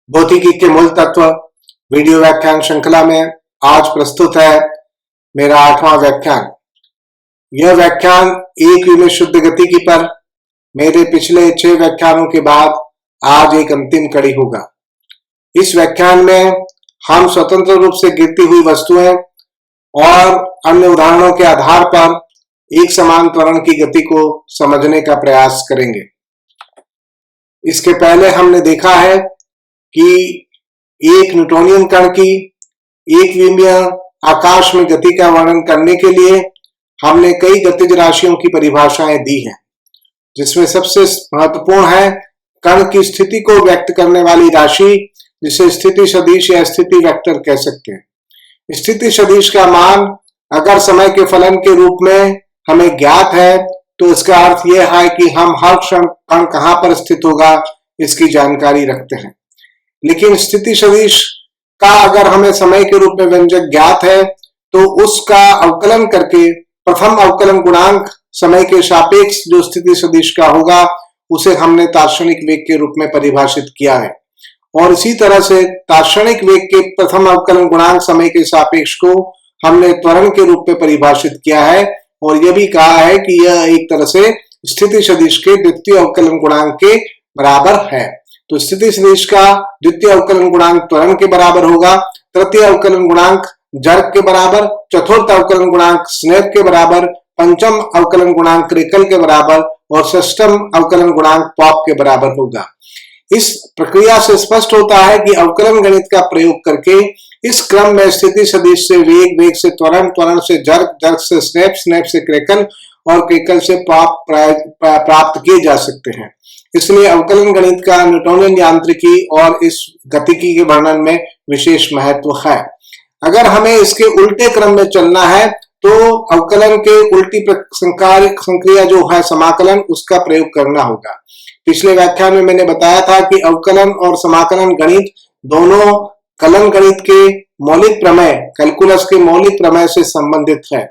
भौतिकी के मूल तत्व वीडियो व्याख्यान श्रृंखला में आज प्रस्तुत है मेरा 8वां व्याख्यान। यह व्याख्यान एक यूनिट शुद्ध गतिकी पर मेरे पिछले 6 व्याख्यानों के बाद आज एक अंतिम कड़ी होगा। इस व्याख्यान में हम स्वतंत्र रूप से गिरती हुई वस्तुएं और अन्य उदाहरणों के आधार पर एक समान त्वरण की गति को समझने का प्रयास करेंगे। इसके पहले हमने देखा है कि एक न्यूटोनियन कण की एक विमीय आकाश में गति का वर्णन करने के लिए हमने कई गतिज राशियों की परिभाषाएं दी हैं, जिसमें सबसे महत्वपूर्ण है कण की स्थिति को व्यक्त करने वाली राशि, जिसे स्थिति सदिश या स्थिति वेक्टर कह सकते हैं। स्थिति सदिश का मान अगर समय के फलन के रूप में हमें ज्ञात है तो इसका अर्थ यह है कि हम हर क्षण कण कहां पर स्थित होगा इसकी जानकारी रखते हैं। लेकिन स्थिति सदिश का अगर हमें समय के रूप में व्यंजक ज्ञात है तो उसका अवकलन करके प्रथम अवकलन गुणांक समय के सापेक्ष जो स्थिति सदिश का होगा उसे हमने तात्क्षणिक वेग के रूप में परिभाषित किया है। और इसी तरह से तात्क्षणिक वेग के प्रथम अवकलन गुणांक समय के सापेक्ष को हमने त्वरण के रूप में परिभाषित किया है और यह भी कहा है कि यह एक तरह से स्थिति सदिश के द्वितीय अवकलन गुणांक के बराबर है। तो स्थिति सदिश का द्वितीय अवकलन गुणांक त्वरण के बराबर होगा, तृतीय अवकलन गुणांक जर्क के बराबर, चतुर्थ अवकलन गुणांक स्नेप के बराबर, पंचम अवकलन गुणांक क्रेकल के बराबर और षष्ठम अवकलन गुणांक पॉप के बराबर होगा। इस प्रक्रिया से स्पष्ट होता है कि अवकलन गणित का प्रयोग करके इस क्रम में स्थिति सदिश से वेग, वेग से त्वरण, त्वरण से जर्क, जर्क से स्नेप, स्नेप से क्रेकल और क्रेकल से पॉप प्राप्त किए जा सकते हैं। इसलिए अवकलन गणित का न्यूटोनियन यांत्रिकी और इस गतिकी के वर्णन में विशेष महत्व है। अगर हमें इसके उल्टे क्रम में चलना है तो अवकलन के उल्टी संक्रिया जो है समाकलन, उसका प्रयोग करना होगा। पिछले व्याख्यान में मैंने बताया था कि अवकलन और समाकलन गणित दोनों कलन गणित के मौलिक प्रमेय, कैलकुलस के मौलिक प्रमेय से संबंधित है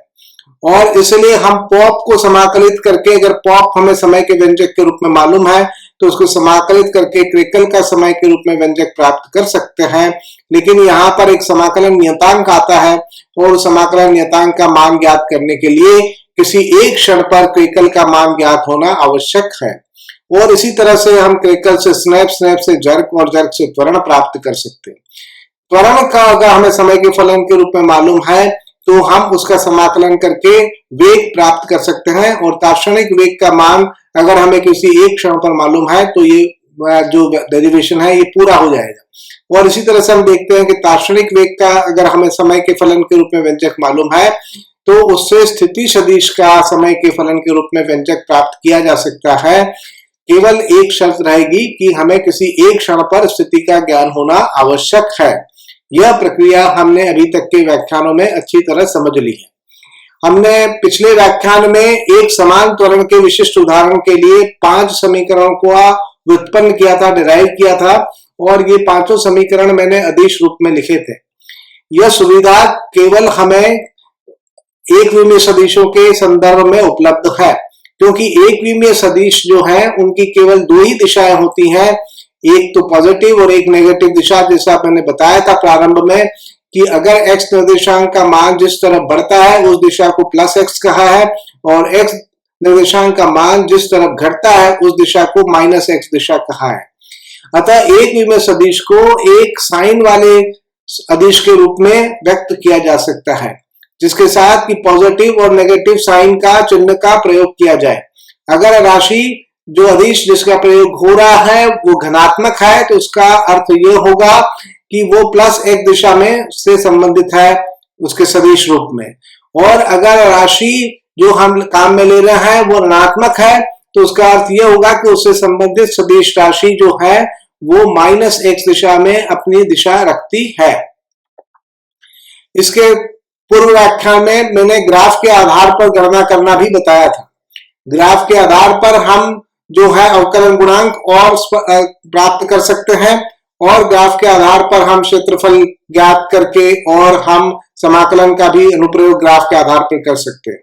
और इसलिए हम पॉप को समाकलित करके, अगर पॉप हमें समय के व्यंजक के रूप में मालूम है तो उसको समाकलित करके क्रेकल का समय के रूप में व्यंजक प्राप्त कर सकते हैं। लेकिन यहाँ पर एक समाकलन नियतांक आता है और समाकलन नियतांक का मान ज्ञात करने के लिए किसी एक क्षण पर क्रेकल का मान ज्ञात होना आवश्यक है। और इसी तरह से हम क्रेकल से स्नेप, स्नेप से जर्क और जर्क से त्वरण प्राप्त कर सकते हैं। त्वरण का अगर हमें समय के फलन के रूप में मालूम है तो हम उसका समाकलन करके वेग प्राप्त कर सकते हैं और तात्क्षणिक वेग का मान अगर हमें किसी एक क्षण पर मालूम है तो ये जो डेरिवेशन है ये पूरा हो जाएगा। और इसी तरह से हम देखते हैं कि तात्क्षणिक वेग का अगर हमें समय के फलन के रूप में व्यंजक मालूम है तो उससे स्थिति सदिश का समय के फलन के रूप में व्यंजक प्राप्त किया जा सकता है। केवल एक शर्त रहेगी कि हमें किसी एक क्षण पर स्थिति का ज्ञान होना आवश्यक है। यह प्रक्रिया हमने अभी तक के व्याख्यानों में अच्छी तरह समझ ली है। हमने पिछले व्याख्यान में एक समान त्वरण के विशिष्ट उदाहरण के लिए 5 समीकरणों को व्युत्पन्न किया था, डिराइव किया था और ये 5 समीकरण मैंने अदिश रूप में लिखे थे। यह सुविधा केवल हमें एक विमीय सदिशों के संदर्भ में उपलब्ध है, क्योंकि एक विमीय सदिश जो है उनकी केवल 2 ही दिशाएं होती हैं, एक तो पॉजिटिव और एक नेगेटिव दिशा। जैसा मैंने बताया था प्रारंभ में कि अगर x निर्देशांक का मान जिस तरफ बढ़ता है उस दिशा को प्लस x कहा है और x निर्देशांक का मान जिस तरफ घटता है उस दिशा को माइनस x दिशा कहा है। अतः एक विमीय सदिश को एक साइन वाले अदिश के रूप में व्यक्त किया जा सकता है, जिसके साथ कि पॉजिटिव और नेगेटिव साइन का चिन्ह का प्रयोग किया जाए। अगर राशि जो अदिश जिसका प्रयोग हो रहा है वो धनात्मक है तो उसका अर्थ यह होगा कि वो प्लस एक दिशा में से संबंधित है उसके सदिश रूप में। और अगर राशि जो हम काम में ले रहे हैं वो ऋणात्मक है तो उसका अर्थ यह होगा कि उससे संबंधित सदिश राशि जो है वो माइनस एक्स दिशा में अपनी दिशा रखती है। इसके पूर्व व्याख्यान में मैंने ग्राफ के आधार पर गणना करना भी बताया था। ग्राफ के आधार पर हम जो है अवकलन गुणांक और प्राप्त कर सकते हैं और ग्राफ के आधार पर हम क्षेत्रफल ज्ञात करके और हम समाकलन का भी अनुप्रयोग ग्राफ के आधार पर कर सकते हैं।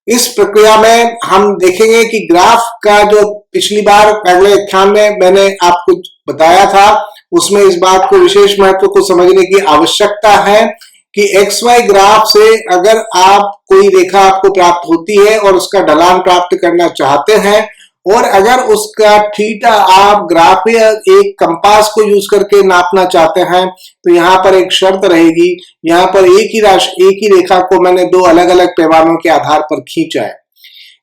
इस प्रक्रिया में हम देखेंगे कि ग्राफ का जो पिछली बार अगले व्याख्यान में मैंने आपको बताया था उसमें इस बात को विशेष महत्व को समझने की आवश्यकता है कि XY ग्राफ से अगर आप कोई रेखा आपको प्राप्त होती है और उसका ढलान प्राप्त करना चाहते हैं और अगर उसका थीटा आप ग्राफ या एक कंपास को यूज करके नापना चाहते हैं तो यहाँ पर एक शर्त रहेगी। यहाँ पर एक ही रेखा को मैंने दो अलग अलग पैमानों के आधार पर खींचा है।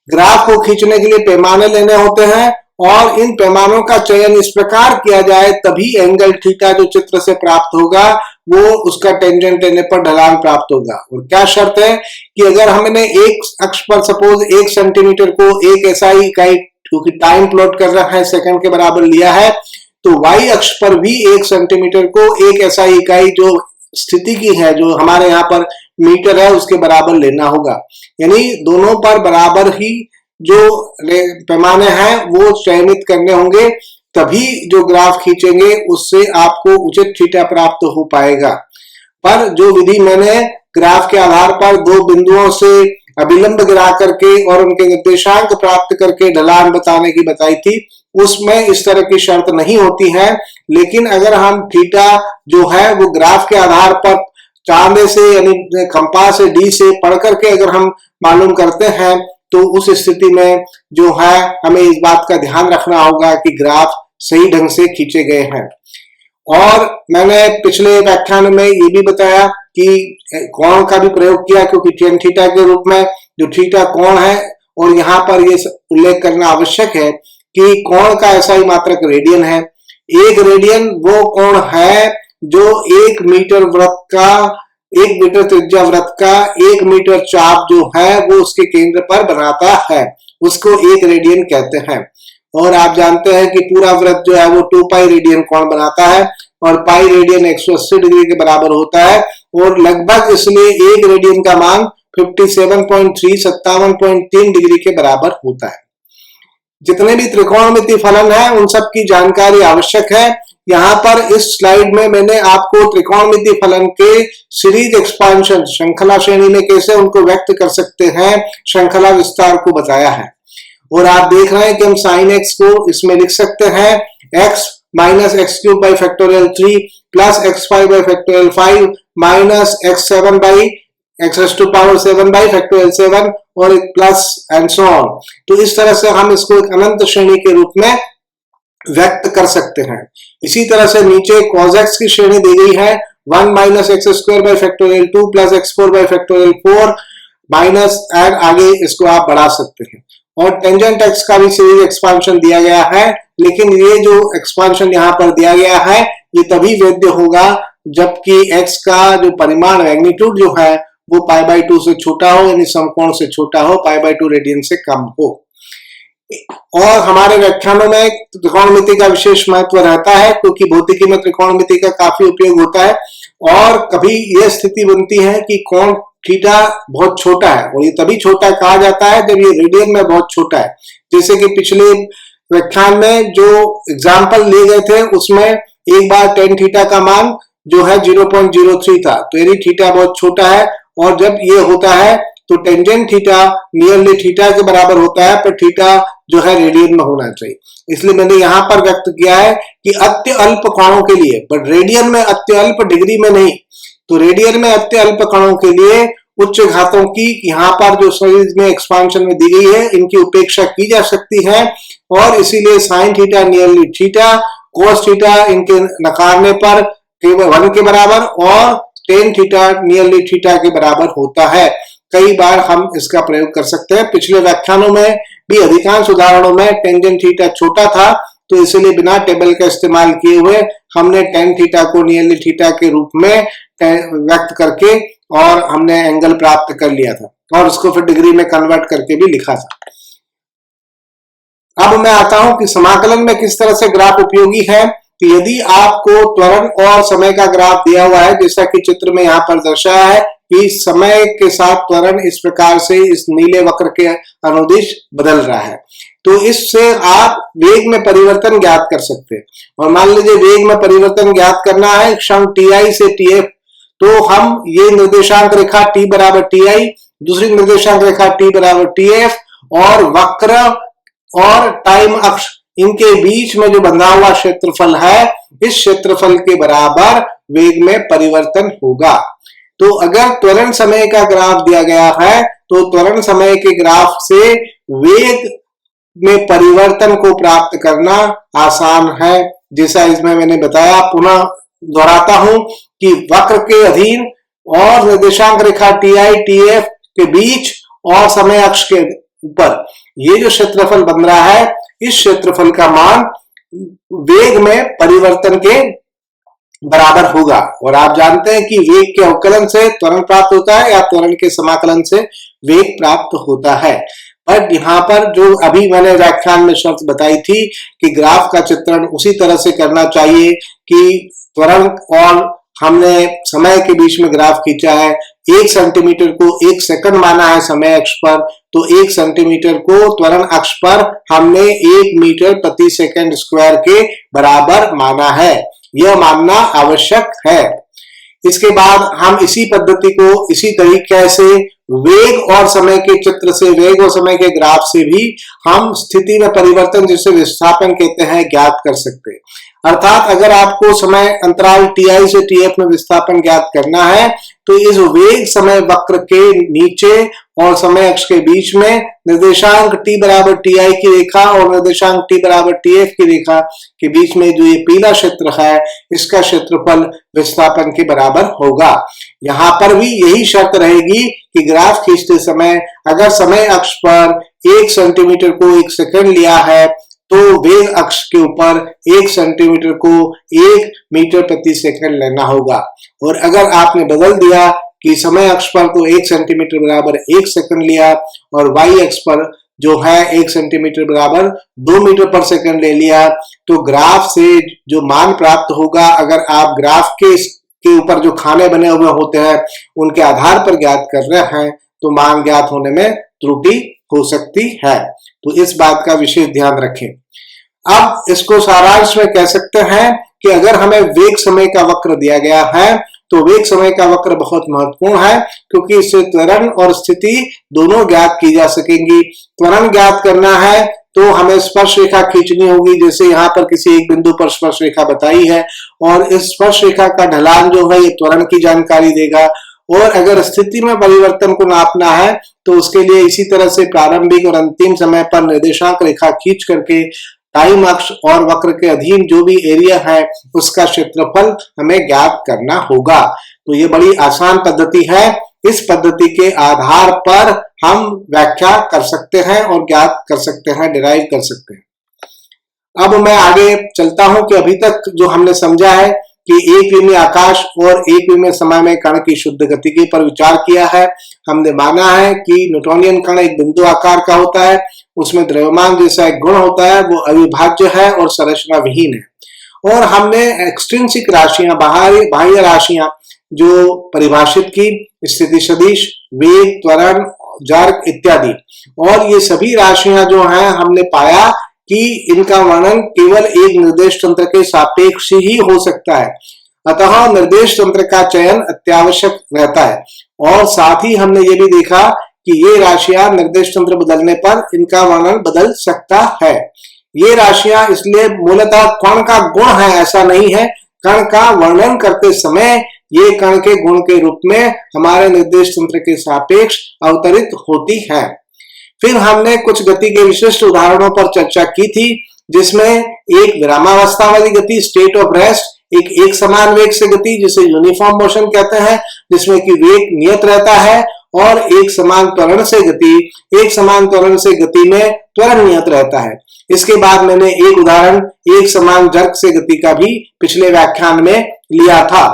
ग्राफ को खींचने के लिए पैमाने लेने होते हैं और इन पैमानों का चयन इस प्रकार किया जाए तभी एंगल थीटा जो चित्र से प्राप्त होगा वो उसका टेंजेंट लेने पर ढलान प्राप्त होगा। और क्या शर्त है कि अगर हमने एक अक्ष पर सपोज 1 सेंटीमीटर को एक SI इकाई, क्योंकि टाइम प्लॉट कर रहा है, सेकंड के बराबर लिया है, तो Y अक्ष पर भी 1 सेंटीमीटर को एक SI इकाई जो स्थिति की है, जो हमारे यहाँ पर मीटर है, उसके बराबर लेना होगा। यानी दोनों पर बराबर ही जो पैमाने हैं वो चयनित करने होंगे, तभी जो ग्राफ खींचेंगे उससे आपको उचित थीटा प्राप्त हो पाएगा। पर जो विधि मैंने ग्राफ के आधार पर दो बिंदुओं से अभिलंब गिरा करके और उनके निर्देशांक प्राप्त करके ढलान बताने की बताई थी, उसमें इस तरह की शर्त नहीं होती है। लेकिन अगर हम थीटा जो है वो ग्राफ के आधार पर चांदे से यानी कंपास से D से पढ़ करके अगर हम मालूम करते हैं तो उस स्थिति में जो है हमें इस बात का ध्यान रखना होगा कि ग्राफ सही ढंग से खींचे गए हैं। और मैंने पिछले व्याख्यान में ये भी बताया कि कोण का भी प्रयोग किया, क्योंकि tan थीटा के रूप में जो थीटा कोण है, और यहाँ पर ये उल्लेख करना आवश्यक है कि कोण का ऐसा ही मात्रक रेडियन है। एक रेडियन वो कोण है जो 1 मीटर वृत्त का, 1 मीटर त्रिज्या वृत्त का 1 मीटर चाप जो है वो उसके केंद्र पर बनाता है, उसको 1 रेडियन कहते हैं। और आप जानते हैं कि पूरा वृत्त जो है वो 2 पाई रेडियन कोण बनाता है और पाई रेडियन 180 डिग्री के बराबर होता है। और लगभग इसलिए 1 रेडियन का मान 57.3 डिग्री के बराबर होता है। जितने भी त्रिकोणमिति फलन है उन सब की जानकारी आवश्यक है। यहाँ पर इस स्लाइड में मैंने आपको त्रिकोणमिति फलन के सीरीज एक्सपांशन, श्रृंखला श्रेणी में कैसे उनको व्यक्त कर सकते हैं, श्रृंखला विस्तार को बताया है। और आप देख रहे हैं कि हम sin x को इसमें लिख सकते हैं x minus x cube by factorial 3 plus x5 by factorial 5 minus x7 by x to power 7 by factorial 7 और एक प्लस एंड सो ऑन। तो इस तरह से हम इसको एक अनंत श्रेणी के रूप में व्यक्त कर सकते हैं। इसी तरह से नीचे cos x की श्रेणी दी गई है 1 minus x square by factorial 2 plus x4 by factorial 4 minus and आगे इसको आप बढ़ा सकते हैं। और टेंजेंट x का भी सीरीज एक्सपांशन दिया गया है, लेकिन ये जो एक्सपांशन यहाँ पर दिया गया है ये तभी वैध होगा जबकि x का जो परिमाण मैग्नीट्यूड जो है वो π/2 से छोटा हो, यानी समकोण से छोटा हो, π/2 रेडियन से कम हो। और हमारे व्याख्यानों में त्रिकोणमिति का विशेष महत्व रहता है, क्योंकि भौतिकी में त्रिकोणमिति का काफी उपयोग होता है। और कभी यह स्थिति बनती है कि कोण थीटा बहुत छोटा है, और ये तभी छोटा कहा जाता है जब ये रेडियन में बहुत छोटा है। जैसे कि पिछले व्याख्यान में जो एग्जाम्पल लिए गए थे उसमें एक बार tan थीटा का मान जो है 0.03 था, तो यदि थीटा बहुत छोटा है और जब ये होता है तो टेंजेंट थीटा नियरली थीटा के बराबर होता है, पर थीटा जो है रेडियन में होना चाहिए। इसलिए मैंने यहाँ पर व्यक्त किया है कि अत्यल्प कोणों के लिए, बट रेडियन में अत्यल्प डिग्री में नहीं, तो रेडियन में अत्यल्प कणों के लिए उच्च घातों की यहाँ पर जो सीरीज में एक्सपांशन में दी गई है इनकी उपेक्षा की जा सकती है। और इसीलिए sine theta nearly theta, cos theta इनके नकारने पर केवल 1 के बराबर और टेन थीटा नियरली थीटा के बराबर होता है। कई बार हम इसका प्रयोग कर सकते हैं। पिछले व्याख्यानों में भी अधिकांश उदाहरणों में टेंजेंट थीटा छोटा था, तो इसलिए बिना टेबल का इस्तेमाल किए हुए हमने टेन थीटा को नियरली थीटा के रूप में व्यक्त करके और हमने एंगल प्राप्त कर लिया था और उसको फिर डिग्री में कन्वर्ट करके भी लिखा था। अब मैं आता हूं कि समाकलन में किस तरह से ग्राफ उपयोगी है। कि यदि आपको त्वरण और समय का ग्राफ दिया हुआ है, जैसा कि चित्र में यहाँ पर दर्शाया है कि समय के साथ त्वरण इस प्रकार से इस नीले वक्र के अनुदिश बदल रहा है, तो इससे आप वेग में परिवर्तन ज्ञात कर सकते हैं। और मान लीजिए वेग में परिवर्तन ज्ञात करना है क्षण ti से tf, तो हम ये निर्देशांक रेखा t बराबर ti, दूसरी निर्देशांक रेखा t बराबर tf और वक्र और टाइम अक्ष इनके बीच में जो बंधा हुआ क्षेत्रफल है, इस क्षेत्रफल के बराबर वेग में परिवर्तन होगा। तो अगर त्वरण समय का ग्राफ दिया गया है तो त्वरण समय के ग्राफ से वेग में परिवर्तन को प्राप्त करना आसान है। जैसा इसमें मैंने बताया, पुनः दोहराता हूं कि वक्र के अधीन और निर्देशांक रेखा टी आई टी एफ के बीच और समय अक्ष के ऊपर ये जो क्षेत्रफल बन रहा है, इस क्षेत्रफल का मान वेग में परिवर्तन के बराबर होगा। और आप जानते हैं कि वेग के अवकलन से त्वरण प्राप्त होता है या त्वरण के समाकलन से वेग प्राप्त होता है। बट यहाँ पर जो अभी मैंने व्याख्यान में शर्त बताई थी कि ग्राफ का चित्रण उसी तरह से करना चाहिए कि त्वरण और हमने समय के बीच में ग्राफ खींचा है, 1 सेंटीमीटर को 1 सेकंड माना है समय अक्ष पर, तो 1 सेंटीमीटर को त्वरण अक्ष पर हमने 1 मीटर प्रति सेकंड स्क्वायर के बराबर माना है। यह मानना आवश्यक है। इसके बाद हम इसी पद्धति को इसी तरीके से वेग और समय के चित्र से, वेग और समय के ग्राफ से भी हम स्थिति में परिवर्तन, जिसे विस्थापन कहते हैं, ज्ञात कर सकते हैं। अर्थात अगर आपको समय अंतराल टी आई से टी एफ में विस्थापन ज्ञात करना है तो इस वेग समय वक्र के नीचे और समय अक्ष के बीच में निर्देशांक t बराबर टी आई की रेखा और निर्देशांक t बराबर टी एफ की रेखा के बीच में जो ये पीला क्षेत्र है, इसका क्षेत्रफल विस्थापन के बराबर होगा। यहाँ पर भी यही शर्त रहेगी कि ग्राफ खींचते समय अगर समय अक्ष पर 1 सेंटीमीटर को 1 सेकंड लिया है तो वेग अक्ष के ऊपर 1 सेंटीमीटर को 1 मीटर प्रति सेकंड लेना होगा। और अगर आपने बदल दिया कि समय अक्ष पर तो 1 सेंटीमीटर बराबर 1 सेकंड लिया और वाई अक्ष पर जो है 1 सेंटीमीटर बराबर 2 मीटर पर सेकंड ले लिया, तो ग्राफ से जो मान प्राप्त होगा, अगर आप ग्राफ के ऊपर जो खाने बने हुए होते हैं उनके आधार पर ज्ञात कर रहे हैं तो मान ज्ञात होने में त्रुटि हो सकती है। तो इस बात का विशेष ध्यान रखें। अब इसको सारांश में कह सकते हैं कि अगर हमें वेग समय का वक्र दिया गया है तो वेग समय का वक्र बहुत महत्वपूर्ण है, क्योंकि इससे त्वरण और स्थिति दोनों ज्ञात की जा सकेंगी। त्वरण ज्ञात करना है तो हमें स्पर्श रेखा खींचनी होगी, जैसे यहाँ पर किसी एक बिंदु पर स्पर्श रेखा बताई है, और इस स्पर्श रेखा का ढलान जो है ये त्वरण की जानकारी देगा। और अगर स्थिति में परिवर्तन को नापना है तो उसके लिए इसी तरह से प्रारंभिक और अंतिम समय पर निर्देशांक रेखा खींच करके टाइम अक्ष और वक्र के अधीन जो भी एरिया है उसका क्षेत्रफल हमें ज्ञात करना होगा। तो ये बड़ी आसान पद्धति है। इस पद्धति के आधार पर हम व्याख्या कर सकते हैं और ज्ञात कर सकते हैं, डिराइव कर सकते हैं। अब मैं आगे चलता हूं कि अभी तक जो हमने समझा है कि एक विमीय आकाश और एक विमीय समय में कण की शुद्ध गतिकी पर विचार किया है। हमने माना है कि न्यूटोनियन कण एक बिंदु आकार का होता है, उसमें द्रव्यमान जैसा एक गुण होता है, वो अविभाज्य है और संरचना विहीन है। और हमने एक्सट्रिंसिक राशियां, बाह्य राशियां जो परिभाषित की, स्थिति सदिश, वेग, त्वरण, जड़ इत्यादि, और ये सभी राशियां जो हैं हमने पाया कि इनका वर्णन केवल एक निर्देश तंत्र के सापेक्ष ही हो सकता है। अतः निर्देश तंत्र का चयन अत्यावश्यक रहता है। और साथ ही हमने ये भी देखा कि ये राशियां निर्देश तंत्र बदलने पर इनका वर्णन बदल सकता है। ये राशियां इसलिए मूलतः कण का गुण है ऐसा नहीं है, कण का वर्णन करते समय ये कण के गुण के रूप में हमारे निर्देश तंत्र के सापेक्ष अवतरित होती है। फिर हमने कुछ गति के विशिष्ट उदाहरणों पर चर्चा की थी, जिसमें एक विरामावस्था वाली गति, स्टेट ऑफ रेस्ट, एक समान वेग से गति जिसे यूनिफॉर्म मोशन कहते हैं, जिसमें कि वेग नियत रहता है, और एक समान त्वरण से गति, एक समान त्वरण से गति में त्वरण नियत रहता है। इसके बाद मैंने एक उदाहरण एक समान जर्क से गति का भी पिछले व्याख्यान में लिया था।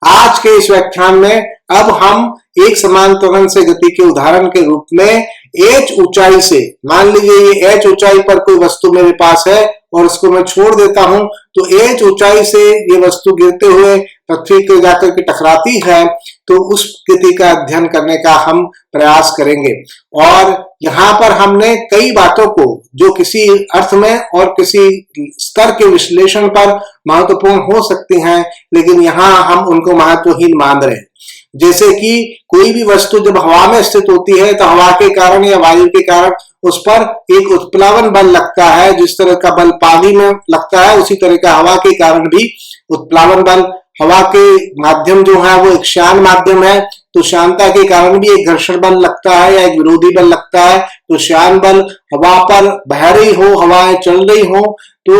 आज के इस व्याख्यान में अब हम एक समान त्वरण से गति के उदाहरण के रूप में h ऊंचाई से, मान लीजिए ये h ऊंचाई पर कोई वस्तु मेरे पास है और इसको मैं छोड़ देता हूं, तो h ऊंचाई से ये वस्तु गिरते हुए पृथ्वी को जाकर के टकराती है, तो उस गति का अध्ययन करने का हम प्रयास करेंगे। और यहाँ पर हमने कई बातों को जो किसी अर्थ में और किसी स्तर के विश्लेषण पर महत्वपूर्ण हो सकती हैं, लेकिन यहाँ हम उनको महत्वहीन मान रहे हैं। जैसे कि कोई भी वस्तु जब हवा में स्थित होती है तो हवा के कारण या वायु के कारण उस पर एक उत्प्लावन बल लगता है। जिस तरह का बल पानी में लगता है उसी तरह का हवा के कारण भी उत्प्लावन बल, हवा के माध्यम जो है वो एक श्यान माध्यम है, तो श्यानता के कारण भी एक घर्षण बल लगता है या एक विरोधी बल लगता है। तो श्यान बल हवा पर बह रही हो, हवाएं चल रही हो तो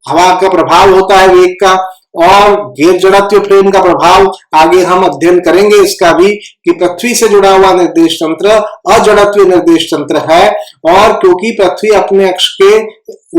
हवा का प्रभाव होता है वेग का, और गैर जड़त्व फ्रेम का प्रभाव आगे हम अध्ययन करेंगे इसका भी, कि पृथ्वी से जुड़ा हुआ निर्देश तंत्र अजड़त्व निर्देश तंत्र है, और क्योंकि पृथ्वी अपने अक्ष के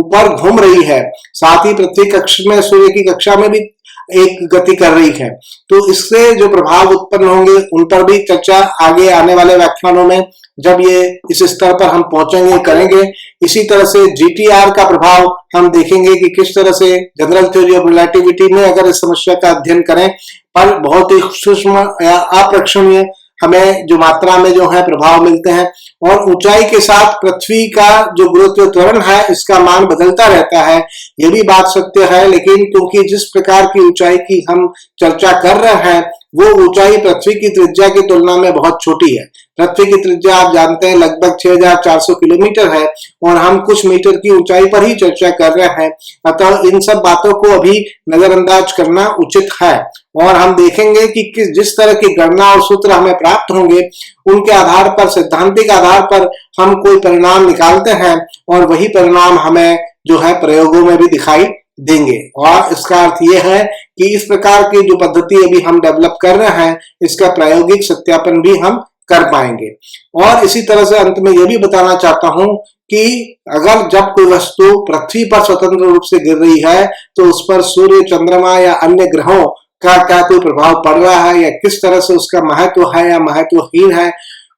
ऊपर घूम रही है, साथ ही पृथ्वी कक्ष में सूर्य की कक्षा में भी एक गति कर रही है, तो इससे जो प्रभाव उत्पन्न होंगे उन पर भी चर्चा आगे आने वाले व्याख्यानों में जब ये इस स्तर पर हम पहुंचेंगे करेंगे। इसी तरह से जीटीआर का प्रभाव हम देखेंगे कि किस तरह से जनरल थ्योरी ऑफ रिलेटिविटी में अगर इस समस्या का अध्ययन करें पर बहुत ही सूक्ष्म या अप्रक्षणीय हमें जो मात्रा में जो है प्रभाव मिलते हैं, और ऊंचाई के साथ पृथ्वी का जो गुरुत्व त्वरण है इसका मान बदलता रहता है, यह भी बात सत्य है। लेकिन क्योंकि जिस प्रकार की ऊंचाई की हम चर्चा कर रहे हैं वो ऊंचाई पृथ्वी की त्रिज्या की तुलना में बहुत छोटी है। पृथ्वी की त्रिज्या आप जानते हैं लगभग 6400 किलोमीटर है और हम कुछ मीटर की ऊंचाई पर ही चर्चा कर रहे हैं, अतः इन सब बातों को अभी नजरअंदाज करना उचित है। और हम देखेंगे कि जिस तरह की गणना और सूत्र हमें प्राप्त होंगे उनके आधार पर, सैद्धांतिक आधार पर हम कोई परिणाम निकालते हैं और वही परिणाम हमें जो है प्रयोगों में भी दिखाई देंगे। और इसका अर्थ यह है कि इस प्रकार की जो पद्धति अभी हम डेवलप कर रहे हैं इसका प्रायोगिक सत्यापन भी हम कर पाएंगे। और इसी तरह से अंत में यह भी बताना चाहता हूं कि अगर जब कोई वस्तु पृथ्वी पर स्वतंत्र रूप से गिर रही है तो उस पर सूर्य, चंद्रमा या अन्य ग्रहों का क्या कोई प्रभाव पड़ रहा है या किस तरह से उसका महत्व है या महत्वहीन है,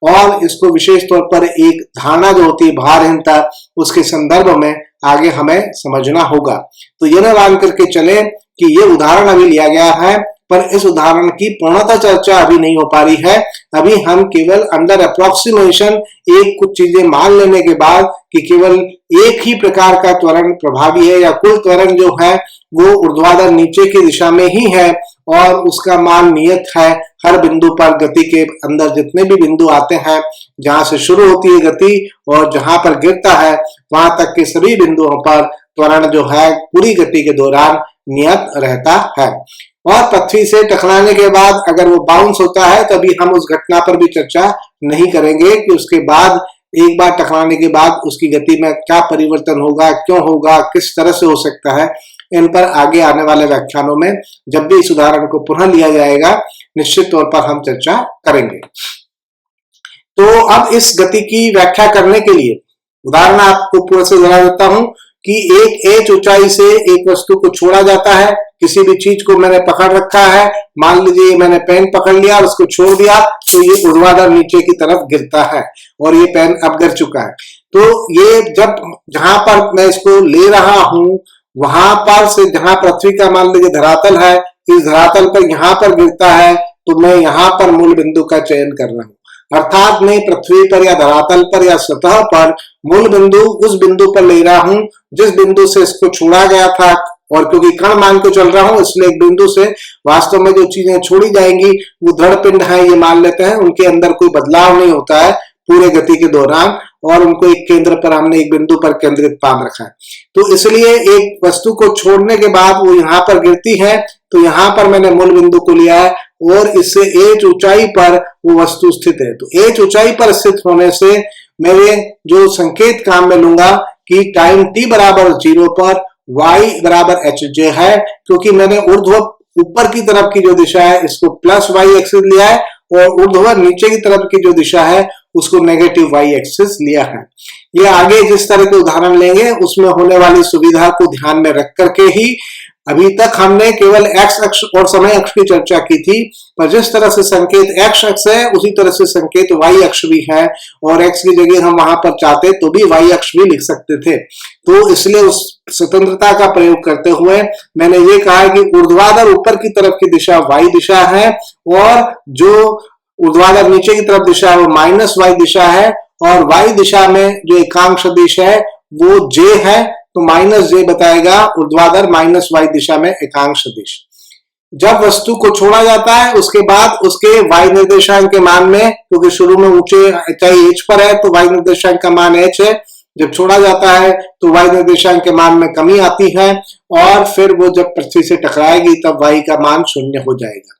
और इसको विशेष तौर पर एक धारणा जो होती है भारहीनता, उसके संदर्भ में आगे हमें समझना होगा। तो यह न मान करके चले कि ये उदाहरण अभी लिया गया है पर इस उदाहरण की पूर्णतः चर्चा अभी नहीं हो पा रही है। अभी हम केवल अंडर अप्रोक्सीमेशन एक कुछ चीजें मान लेने के बाद कि केवल एक ही प्रकार का त्वरण प्रभावी है या कुल त्वरण जो है वो ऊर्ध्वाधर नीचे की दिशा में ही है और उसका मान नियत है हर बिंदु पर। गति के अंदर जितने भी बिंदु आते हैं, जहां से शुरू होती है गति और जहां पर गिरता है वहां तक के सभी बिंदुओं पर त्वरण जो है पूरी गति के दौरान नियत रहता है। और पृथ्वी से टकराने के बाद अगर वो बाउंस होता है तभी हम उस घटना पर भी चर्चा नहीं करेंगे कि उसके बाद एक बार टकराने के बाद उसकी गति में क्या परिवर्तन होगा, क्यों होगा, किस तरह से हो सकता है। इन पर आगे आने वाले व्याख्यानों में जब भी इस उदाहरण को पुनः लिया जाएगा निश्चित तौर पर हम चर्चा करेंगे। तो अब इस गति की व्याख्या करने के लिए उदाहरण आपको पूरा से जरा देता हूं कि एक h ऊंचाई से एक वस्तु को छोड़ा जाता है। किसी भी चीज को मैंने पकड़ रखा है, मान लीजिए मैंने पेन पकड़ लिया और उसको छोड़ दिया तो ये ऊर्ध्वाधर नीचे की तरफ गिरता है और ये पेन अब गिर चुका है। तो ये जब जहां पर मैं इसको ले रहा हूं वहां पर से, जहां पृथ्वी का मान लीजिए धरातल है, इस धरातल पर यहां पर गिरता है तो मैं यहां पर मूल बिंदु का चयन कर रहा हूं। अर्थात मैं पृथ्वी पर या धरातल पर या सतह पर मूल बिंदु उस बिंदु पर ले रहा हूं जिस बिंदु से इसको छोड़ा गया था, और क्योंकि कण मान के चल रहा हूं इसलिए एक बिंदु से वास्तव में जो चीजें छोड़ी जाएंगी वो दृढ़ पिंड है ये मान लेते हैं, उनके अंदर कोई बदलाव नहीं होता है पूरे गति के दौरान, और उनको एक केंद्र पर हमने एक बिंदु पर केंद्रित मान रखा है। तो इसलिए एक वस्तु को छोड़ने के बाद वो यहाँ पर गिरती है तो यहाँ पर मैंने मूल बिंदु को लिया है और इससे h ऊंचाई पर वो वस्तु स्थित है। तो h ऊंचाई पर स्थित होने से मेरे जो संकेत काम में लूंगा कि टाइम t बराबर 0 पर y बराबर hj है, क्योंकि मैंने ऊर्ध्व ऊपर की तरफ की जो दिशा है इसको प्लस y एक्सिस लिया है और ऊर्ध्व नीचे की तरफ की जो दिशा है उसको नेगेटिव y एक्सिस लिया है। ये आगे जिस तरह के उदाहरण लेंगे उसमें होने वाली सुविधा को ध्यान में रख करके ही, अभी तक हमने केवल x अक्ष और समय अक्ष की चर्चा की थी, पर जिस तरह से संकेत x अक्ष है उसी तरह से संकेत y अक्ष भी है, और x की जगह हम वहां पर चाहते तो भी y अक्ष भी लिख सकते थे। तो इसलिए उस स्वतंत्रता का प्रयोग करते हुए मैंने ये कहा कि ऊर्ध्वाधर ऊपर की तरफ की दिशा y दिशा है और जो ऊर्ध्वाधर नीचे की तरफ दिशा है वो माइनस y दिशा है, और y दिशा में जो एकांक सदिश है वो j है, तो माइनस j बताएगा ऊर्ध्वाधर माइनस y दिशा में एकांक सदिश। जब वस्तु को छोड़ा जाता है उसके बाद उसके y निर्देशांक के मान में, क्योंकि शुरू में ऊंचे ऊंचाई h पर है तो y निर्देशांक का मान h है, जब छोड़ा जाता है तो y निर्देशांक के मान में कमी आती है और फिर वो जब पृथ्वी से टकराएगी तब y का मान 0 हो जाएगा।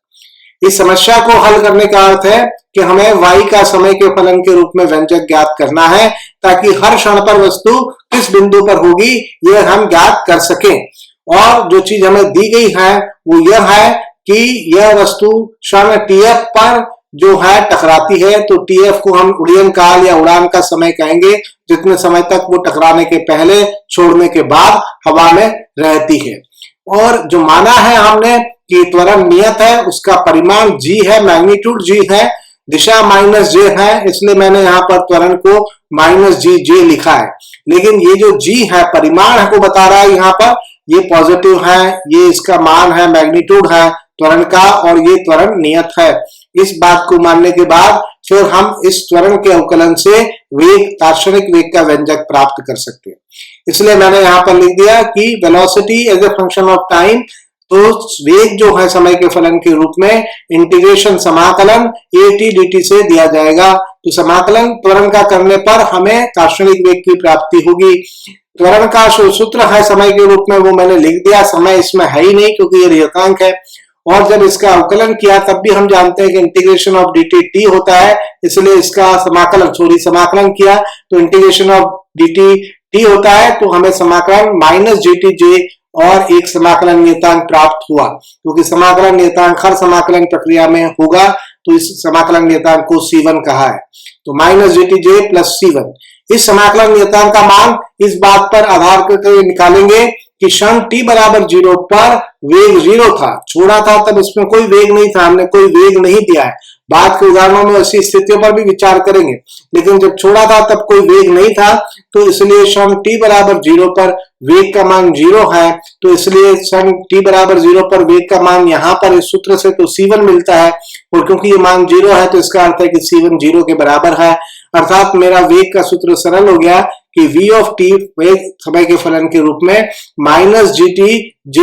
इस समस्या को हल करने का अर्थ है कि हमें y का समय के फलन के रूप में व्यंजक ज्ञात करना है, ताकि हर क्षण पर वस्तु किस बिंदु पर होगी यह हम ज्ञात कर सकें। और जो चीज हमें दी गई है वो यह है कि यह वस्तु क्षण tf पर जो है टकराती है, तो tf को हम उड़ान काल या उड़ान का समय कहेंगे, जितने समय तक वो टकराने के पहले छोड़ने के बाद हवा में रहती है। और जो माना है हमने कि त्वरण नियत है, उसका परिमाण g है, मैग्नीट्यूड g है, दिशा माइनस j है, इसलिए मैंने यहाँ पर त्वरण को माइनस जी लिखा है। लेकिन ये जो g है परिमाण को बता रहा है, यहाँ पर ये पॉजिटिव है, ये इसका मान है, मैग्नीट्यूड है त्वरण का, और ये त्वरण नियत है। इस बात को मानने के बाद फिर हम इस त्वरण के अवकलन से वेग, दार्शनिक वेग का व्यंजक प्राप्त कर सकते हैं। इसलिए मैंने यहाँ पर लिख दिया कि velocity as a function of time, तो वेग जो है समय के फलन के रूप में इंटीग्रेशन समाकलन at dt से दिया जाएगा। तो समाकलन त्वरण का करने पर हमें दार्शनिक वेग की प्राप्ति होगी। त्वरण का सूत्र है समय के रूप में, वो मैंने लिख दिया, समय इसमें है ही नहीं क्योंकि ये नियतांक है। और जब इसका अवकलन किया तब भी हम जानते हैं कि इंटीग्रेशन ऑफ dt t होता है, इसलिए इसका समाकलन किया तो इंटीग्रेशन ऑफ dt t होता है, तो हमें समाकलन माइनस gt और एक समाकलन नियतांक प्राप्त हुआ। क्योंकि समाकलन नियतांक हर समाकलन प्रक्रिया में होगा, तो इस समाकलन नियतांक को C1 कहा है। तो माइनस GTJ प्लस C1, इस समाकलन नियतांक का मान इस बात पर आधार करके निकालेंगे कि क्षण t बराबर 0 पर वेग 0 था, छोड़ा था तब इसमें कोई वेग नहीं था, हमने कोई वेग नहीं दिया है। बाद के उदाहरणों में ऐसी स्थितियों पर भी विचार करेंगे, लेकिन जब छोड़ा था तब कोई वेग नहीं था, तो इसलिए क्षण t बराबर 0 पर वेग का मान 0 है। तो इसलिए क्षण t बराबर 0 पर वेग का मान यहाँ पर इस सूत्र से तो C1 मिलता है, और क्योंकि ये मान 0 है तो इसका अर्थ है कि C1 0 के बराबर है। अर्थात मेरा वेग का सूत्र सरल हो गया कि v ऑफ t वेग समय के फलन के रूप में minus gt j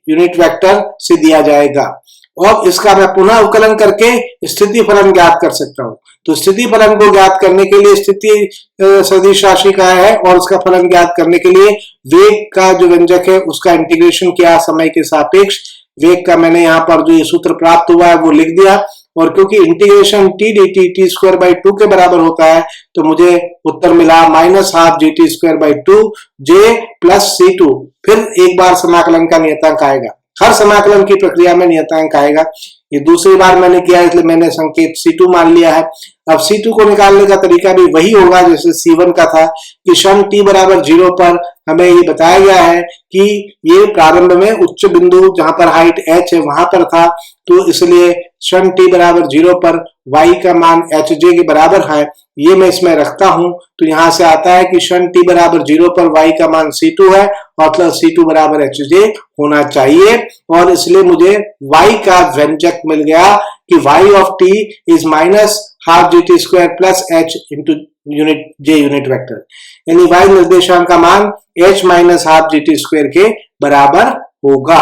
unit vector से दिया जाएगा। और इसका मैं पुनः अवकलन करके स्थिति फलन ज्ञात कर सकता हूं। तो स्थिति फलन को ज्ञात करने के लिए स्थिति सदिश राशि का है, और उसका फलन ज्ञात करने के लिए वेग का जो व्यंजक है उसका इंटीग्रेशन किया समय के सापेक्ष। वेग का मैंने यहाँ पर जो ये सूत्र प्राप्त हुआ है वो लिख दिया, और क्योंकि integration t dt t square by 2 के बराबर होता है, तो मुझे उत्तर मिला minus half gt square by 2 j plus C2। फिर एक बार समाकलन का नियतांक आएगा, हर समाकलन की प्रक्रिया में नियतांक आएगा। ये दूसरी बार मैंने किया, इसलिए मैंने संकेत C2 मान लिया है। अब C2 को निकालने का तरीका भी वही होगा जैसे C1 का था, कि क्षण t बराबर 0 पर हमें ये बताया गया है कि ये प्रारंभ में उच्च बिंदु जहां पर हाइट h है वहां पर था, तो इसलिए क्षण t बराबर 0 पर y का मान hj के बराबर है, ये मैं इसमें रखता हूं। तो यहां से आता है कि क्षण t बराबर 0 पर y का मान C2 है, मतलब C2 बराबर hj होना चाहिए, और इसलिए मुझे y का व्यंजक मिल गया कि y of t is minus half gt square plus h into unit j unit vector, यानी y निर्देशांक का मान h minus half gt square के बराबर होगा।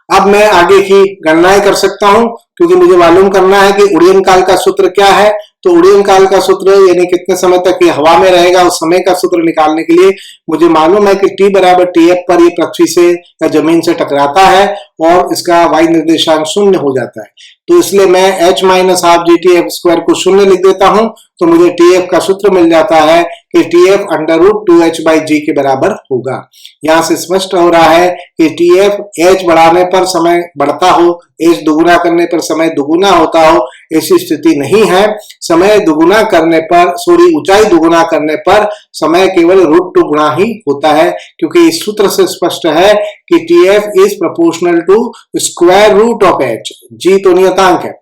अब मैं आगे की गणनाएं कर सकता हूं, क्योंकि मुझे मालूम करना है कि उड़ान काल का सूत्र क्या है। तो उड़ान काल का सूत्र यानी कितने समय तक ये हवा में रहेगा, उस समय का सूत्र निकालने के लिए मुझे मालूम है कि t बराबर tf पर ये पृथ्वी से या जमीन से टकराता है और इसका y निर्देशांक 0 हो जाता है। तो इसलिए मैं h minus half gt f square को 0 लिख देता हूं, तो मुझे tf का सूत्र मिल जाता है कि tf under root 2h by g के बराबर होगा। यहाँ से स्पष्ट हो रहा है कि tf h बढ़ाने पर समय बढ़ता हो, h दुगुना करने पर समय दुगुना होता हो, ऐसी स्थिति नहीं है। समय दुगुना करने पर ऊंचाई दुगुना करने पर समय केवल रूट 2 गुना ही होता है, क्योंकि इस सूत्र से स्पष्ट है कि tf is proportional to square root of h। g तो नियतांक है।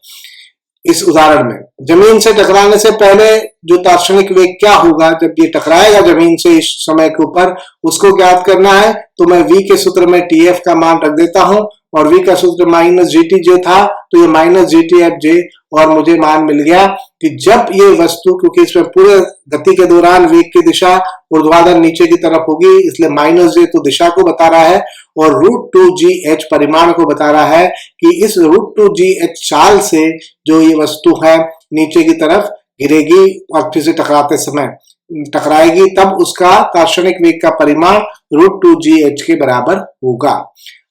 इस उदाहरण में जमीन से टकराने से पहले जो दार्शनिक वेग क्या होगा जब ये टकराएगा जमीन से इस समय के ऊपर, उसको ज्ञात करना है। तो मैं v के सूत्र में tf का मान रख देता हूं, और v का सूत्र माइनस जी टी जे था, तो ये माइनस जी टी एफ जे, और मुझे मान मिल गया कि जब ये वस्तु, क्योंकि इसमें पूरे गति के दौरान वेग की दिशा ऊर्ध्वाधर नीचे की तरफ होगी, इसलिए माइनस जे तो दिशा को बता रहा है और रूट टू जी एच परिमाण को बता रहा है कि इस रूट टू जी एच चाल से जो ये वस्तु है नीचे की तरफ गिरेगी और फिर से टकराते समय टकराएगी, तब उसका दार्शनिक वेग का परिमाण रूट टू जी एच के बराबर होगा।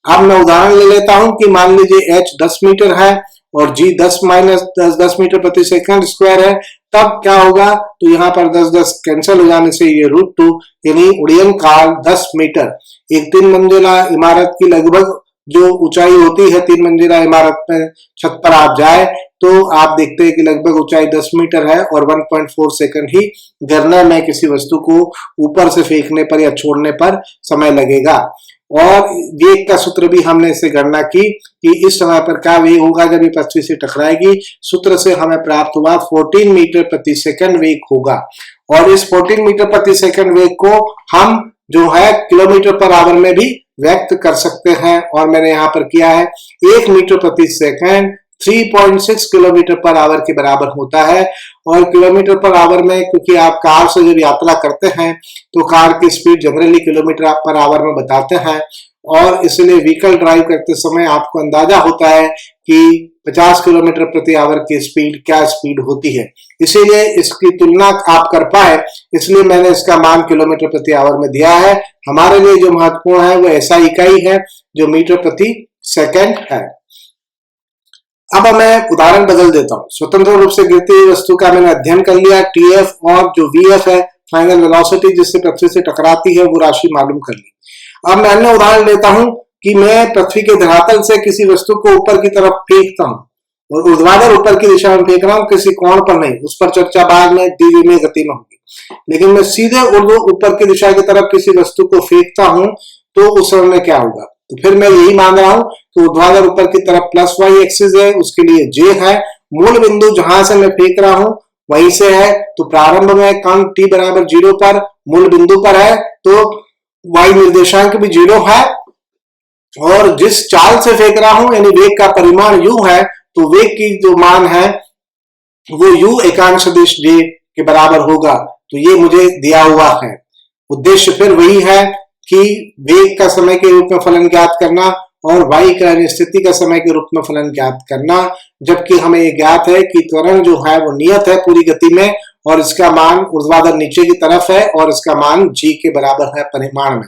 अब मैं उदाहरण ले लेता हूं कि मान लीजिए h 10 मीटर है और g 10 माइनस 10 मीटर प्रति सेकंड स्क्वायर है, तब क्या होगा, तो यहाँ पर 10 कैंसिल हो जाने से ये रूट टू यानी उड़ीयन काल 10 मीटर, एक 3 मंजिला इमारत की लगभग जो ऊंचाई होती है 3 मंजिला इमारत में छत पर आप जाए तो आप देखते हैं कि लगभग ऊंचाई 10 मीटर है और 1.4 सेकंड ही गिरने में किसी वस्तु को ऊपर से फेंकने पर या छोड़ने पर समय लगेगा। और वेग का सूत्र भी हमने इससे गणना की कि इस समय पर क्या वेग होगा जब ये पृथ्वी से टकराएगी। सूत्र से हमें प्राप्त हुआ 14 मीटर प्रति सेकंड वेग होगा, और इस 14 मीटर प्रति सेकंड वेग को हम जो है किलोमीटर पर आवर में भी व्यक्त कर सकते हैं, और मैंने यहाँ पर किया है 1 मीटर प्रति सेकंड 3.6 किलोमीटर पर आवर के बराबर होता है। और किलोमीटर पर आवर में, क्योंकि आप कार से जब यात्रा करते हैं तो कार की speed generally kilometre per hour में बताते हैं, और इसलिए व्हीकल ड्राइव करते समय आपको अंदाजा होता है कि 50 किलोमीटर प्रति आवर की स्पीड क्या स्पीड होती है। इसीलिए इसकी तुलना आप कर पाए, इसलिए मैंने इसका मान किलोमीटर प्रति आवर में दिया है। हमारे लिए जो महत्वपूर्ण है वो ऐसा इकाई है जो मीटर प्रति सेकंड है। अब मैं उदाहरण बदल देता हूं। स्वतंत्र रूप से गिरती हुई वस्तु का मैंने अध्ययन कर लिया, टीएफ और जो वीएफ है फाइनल वेलोसिटी जिससे पृथ्वी से टकराती है वो राशि मालूम कर ली। अब मैं अन्य उदाहरण लेता हूं कि मैं पृथ्वी के धरातल से किसी वस्तु को ऊपर की तरफ फेंकता हूं और ऊर्ध्वाधर ऊपर की दिशा में फेंक रहा हूं, किसी कोण पर नहीं, उस पर चर्चा बाद में डीवी में गति में होगी। लेकिन मैं सीधे ऊपर की दिशा की तरफ किसी वस्तु को फेंकता हूं तो उस समय क्या होगा, तो फिर मैं यही मान रहा हूं कि ऊर्ध्वाधर ऊपर की तरफ प्लस वाई एक्सिस है, उसके लिए जे है, मूल बिंदु जहां से मैं फेंक रहा हूं वहीं से है, तो प्रारंभ में कण t बराबर 0 पर मूल बिंदु पर है तो y निर्देशांक भी 0 है, और जिस चाल से फेंक रहा हूं यानी वेग का परिमाण u है, तो वेग की जो मान है वो u एकांश सदिश j के बराबर होगा। तो ये मुझे दिया हुआ है। उद्देश्य फिर वही है कि वेग का समय के रूप में फलन ज्ञात करना और y का स्थिति का समय के रूप में फलन ज्ञात करना, जबकि हमें ये ज्ञात है कि त्वरण जो है वो नियत है पूरी गति में और इसका मान ऊर्ध्वाधर नीचे की तरफ है और इसका मान g के बराबर है परिमाण में।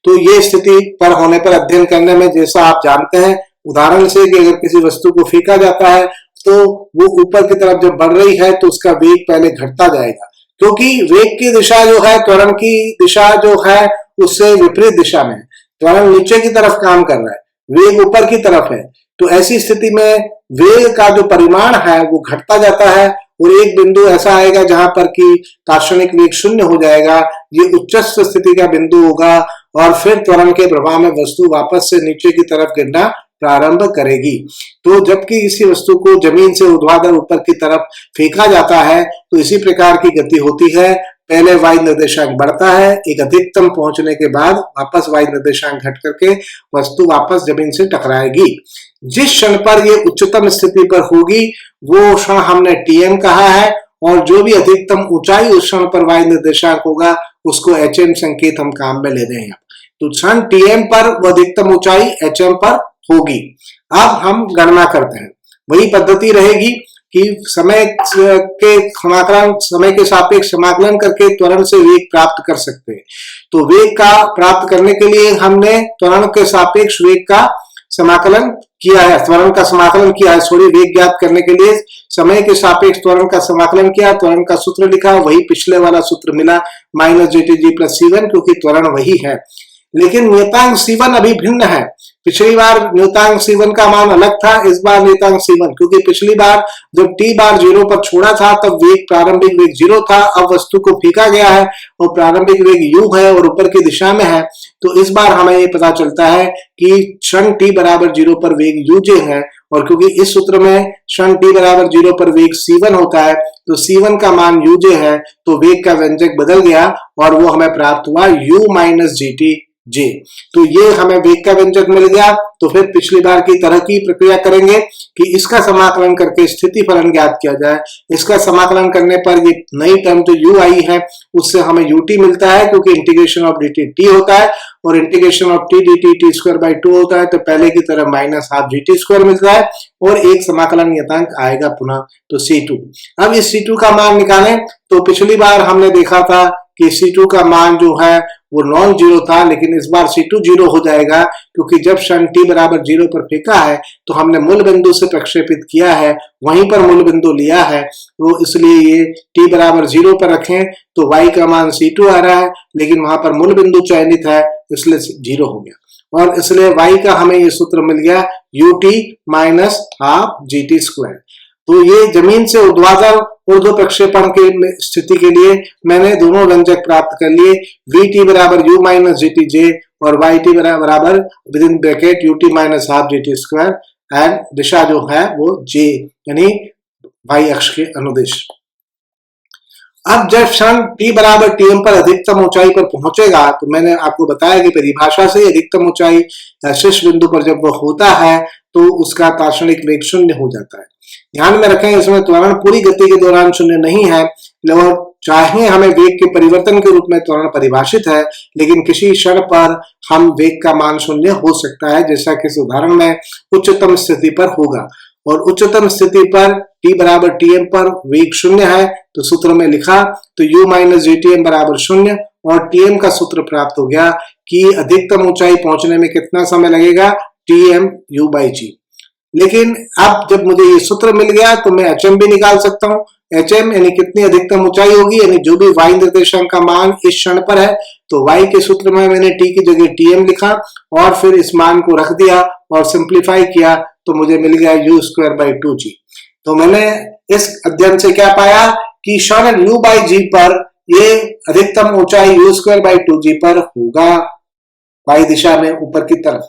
तो ये स्थिति पर होने पर अध्ययन करने में, जैसा आप जानते हैं उदाहरण से, कि अगर किसी वस्तु को फेंका जाता है तो वो ऊपर की तरफ जब बढ़ रही है तो उसका वेग पहले घटता जाएगा, क्योंकि वेग की दिशा जो है त्वरण की दिशा जो है उससे विपरीत दिशा में, त्वरण नीचे की तरफ काम कर रहा है, वेग ऊपर की तरफ है। तो ऐसी स्थिति में वेग का जो परिमाण है वो घटता जाता है और एक बिंदु ऐसा आएगा जहां पर कि दार्शनिक वेग शून्य हो जाएगा। ये उच्चस्थ स्थिति का बिंदु होगा और फिर त्वरण के प्रभाव में वस्तु वापस से नीचे की तरफ गिरना प्रारंभ करेगी। तो जबकि इसी वस्तु को जमीन से ऊर्ध्वाधर ऊपर की तरफ फेंका जाता है तो इसी प्रकार की गति होती है। पहले y निर्देशांक बढ़ता है, एक अधिकतम पहुंचने के बाद वापस y निर्देशांक घट करके वस्तु वापस जमीन से टकराएगी। जिस क्षण पर ये उच्चतम स्थिति पर होगी वो क्षण हमने tm कहा है, और जो भी अधिकतम ऊंचाई उस क्षण पर y निर्देशांक होगा उसको hm संकेत हम काम में ले रहे हैं। तो क्षण tm पर वो अधिकतम ऊंचाई hm पर होगी। अब हम गणना करते हैं, वही पद्धति रहेगी कि समय के सापेक्ष समाकलन करके त्वरण से वेग प्राप्त कर सकते हैं। तो वेग का प्राप्त करने के लिए हमने त्वरण के सापेक्ष वेग का समाकलन किया है, त्वरण का समाकलन किया है, सॉरी, वेग ज्ञात करने के लिए समय के सापेक्ष त्वरण का समाकलन किया, त्वरण का सूत्र लिखा, वही पिछले वाला सूत्र मिला माइनस gt प्लस c1, क्योंकि त्वरण वही है। लेकिन नियतांक c1 अभी भिन्न है। पिछली बार नियतांक c1 का मान अलग था, इस बार नियतांक c1, क्योंकि पिछली बार जब t बार 0 पर छोड़ा था तब वेग प्रारंभिक वेग 0 था, अब वस्तु को फेंका गया है और प्रारंभिक वेग u है और ऊपर की दिशा में है। तो इस बार हमें ये पता चलता है कि क्षण t बराबर 0 पर वेग uj है, और क्योंकि इस सूत्र में क्षण t बराबर 0 पर वेग c1 होता है तो c1 का मान uj है, तो वेग का व्यंजक बदल गया और वो हमें प्राप्त हुआ u माइनस gt जे। तो ये हमें वेग का व्यंजक मिल गया। तो फिर पिछली बार की तरह की प्रक्रिया करेंगे कि इसका समाकलन करके स्थिति फलन ज्ञात किया जाए। इसका समाकलन करने पर ये नई टर्म जो यू आई है उससे हमें यूटी मिलता है, क्योंकि इंटीग्रेशन ऑफ डी टी होता है और integration of T D T square by 2 होता है। तो पहले की तरह minus half g t square मिलता है और एक समाकलन नियतांक आएगा पुनः, तो C2। अब इस C2 का मान निकालें तो पिछली बार हमने देखा था कि C2 का मान जो है वो नॉन जीरो था, लेकिन इस बार C2 जीरो हो जाएगा, क्योंकि जब क्षण t बराबर 0 पर फेंका है तो हमने मूल बिंदु से प्रक्षेपित किया है, वहीं पर मूल बिंदु लिया है, तो इसलिए ये t बराबर 0 पर रखें तो y का मान C2 आ रहा है, लेकिन वहां पर मूल बिंदु चयनित है इसलिए 0 हो गया। और इसलिए y का हमें ये सूत्र मिल गया ut minus half g t square. तो ये जमीन से ऊर्ध्वाधर ऊर्ध्व प्रक्षेपण के स्थिति के लिए मैंने दोनों व्यंजक प्राप्त कर लिए, vt बराबर u माइनस जी टी जे और yt बराबर with in bracket ut minus half g t square and दिशा जो है वो j यानी y अक्ष के अनुदिश। अब जब क्षण t बराबर tm पर अधिकतम ऊंचाई पर पहुंचेगा तो मैंने आपको बताया कि परिभाषा से अधिकतम ऊंचाई शीर्ष बिंदु पर जब वह होता है तो उसका तात्क्षणिक वेग शून्य हो जाता है। ध्यान में रखें इसमें त्वरण पूरी गति के दौरान शून्य नहीं है, और चाहे हमें वेग के परिवर्तन के रूप में त्वरण परिभाषित है, लेकिन किसी क्षण पर हम वेग का मान शून्य हो सकता है, जैसा कि इस उदाहरण में उच्चतम स्थिति पर होगा। और उच्चतम स्थिति पर t बराबर tm पर वेग शून्य है, तो सूत्र में लिखा तो u माइनस जी टी एम बराबर शून्य, और tm का सूत्र प्राप्त हो गया कि अधिकतम ऊंचाई पहुंचने में कितना समय लगेगा, tm u बाई जी। लेकिन अब जब मुझे ये सूत्र मिल गया तो मैं hm भी निकाल सकता हूँ। hm यानी कितनी अधिकतम ऊंचाई होगी, यानी जो भी y निर्देशांक का मान इस क्षण पर है, तो y के सूत्र में मैंने t की जगह tm लिखा और फिर इस मान को रख दिया और सिंप्लीफाई किया तो मुझे मिल गया u स्क्वायर बाई 2g। तो मैंने इस अध्ययन से क्या पाया कि क्षण u बाई जी पर ये अधिकतम ऊंचाई u स्क्वायर बाई 2g पर होगा, y दिशा में ऊपर की तरफ।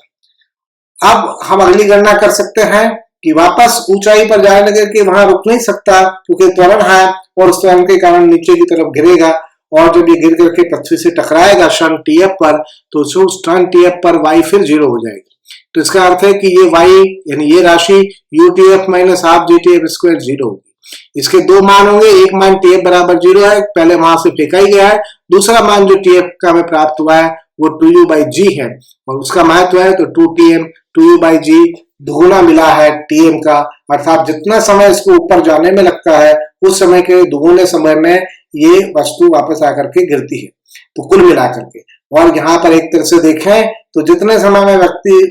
अब हम अगली गणना कर सकते हैं कि वापस ऊंचाई पर जाने लगे कि वहां रुक नहीं सकता, क्योंकि त्वरण है और उस त्वरण के कारण नीचे की तरफ गिरेगा, और जब ये गिर करके पृथ्वी से टकराएगा क्षण tf पर, तो क्षण tf पर y फिर 0 हो जाएगी। तो इसका अर्थ है कि ये y यानी ये राशि utf minus half g T F square 0 होगी। इसके दो मान होंगे, एक मान tf बराबर 0 है, पहले वहां से फेंका ही गया है, दूसरा मान जो tf का हमें प्राप्त हुआ है वो 2u बाई जी है और उसका महत्व है तो 2tm 2u बाई जी दुगुना मिला है tm का, अर्थात जितना समय इसको ऊपर जाने में लगता है उस समय के दुगुने समय में ये वस्तु वापस आकर के गिरती है, तो कुल मिलाकर के। और यहाँ पर एक तरह से देखें तो जितने समय में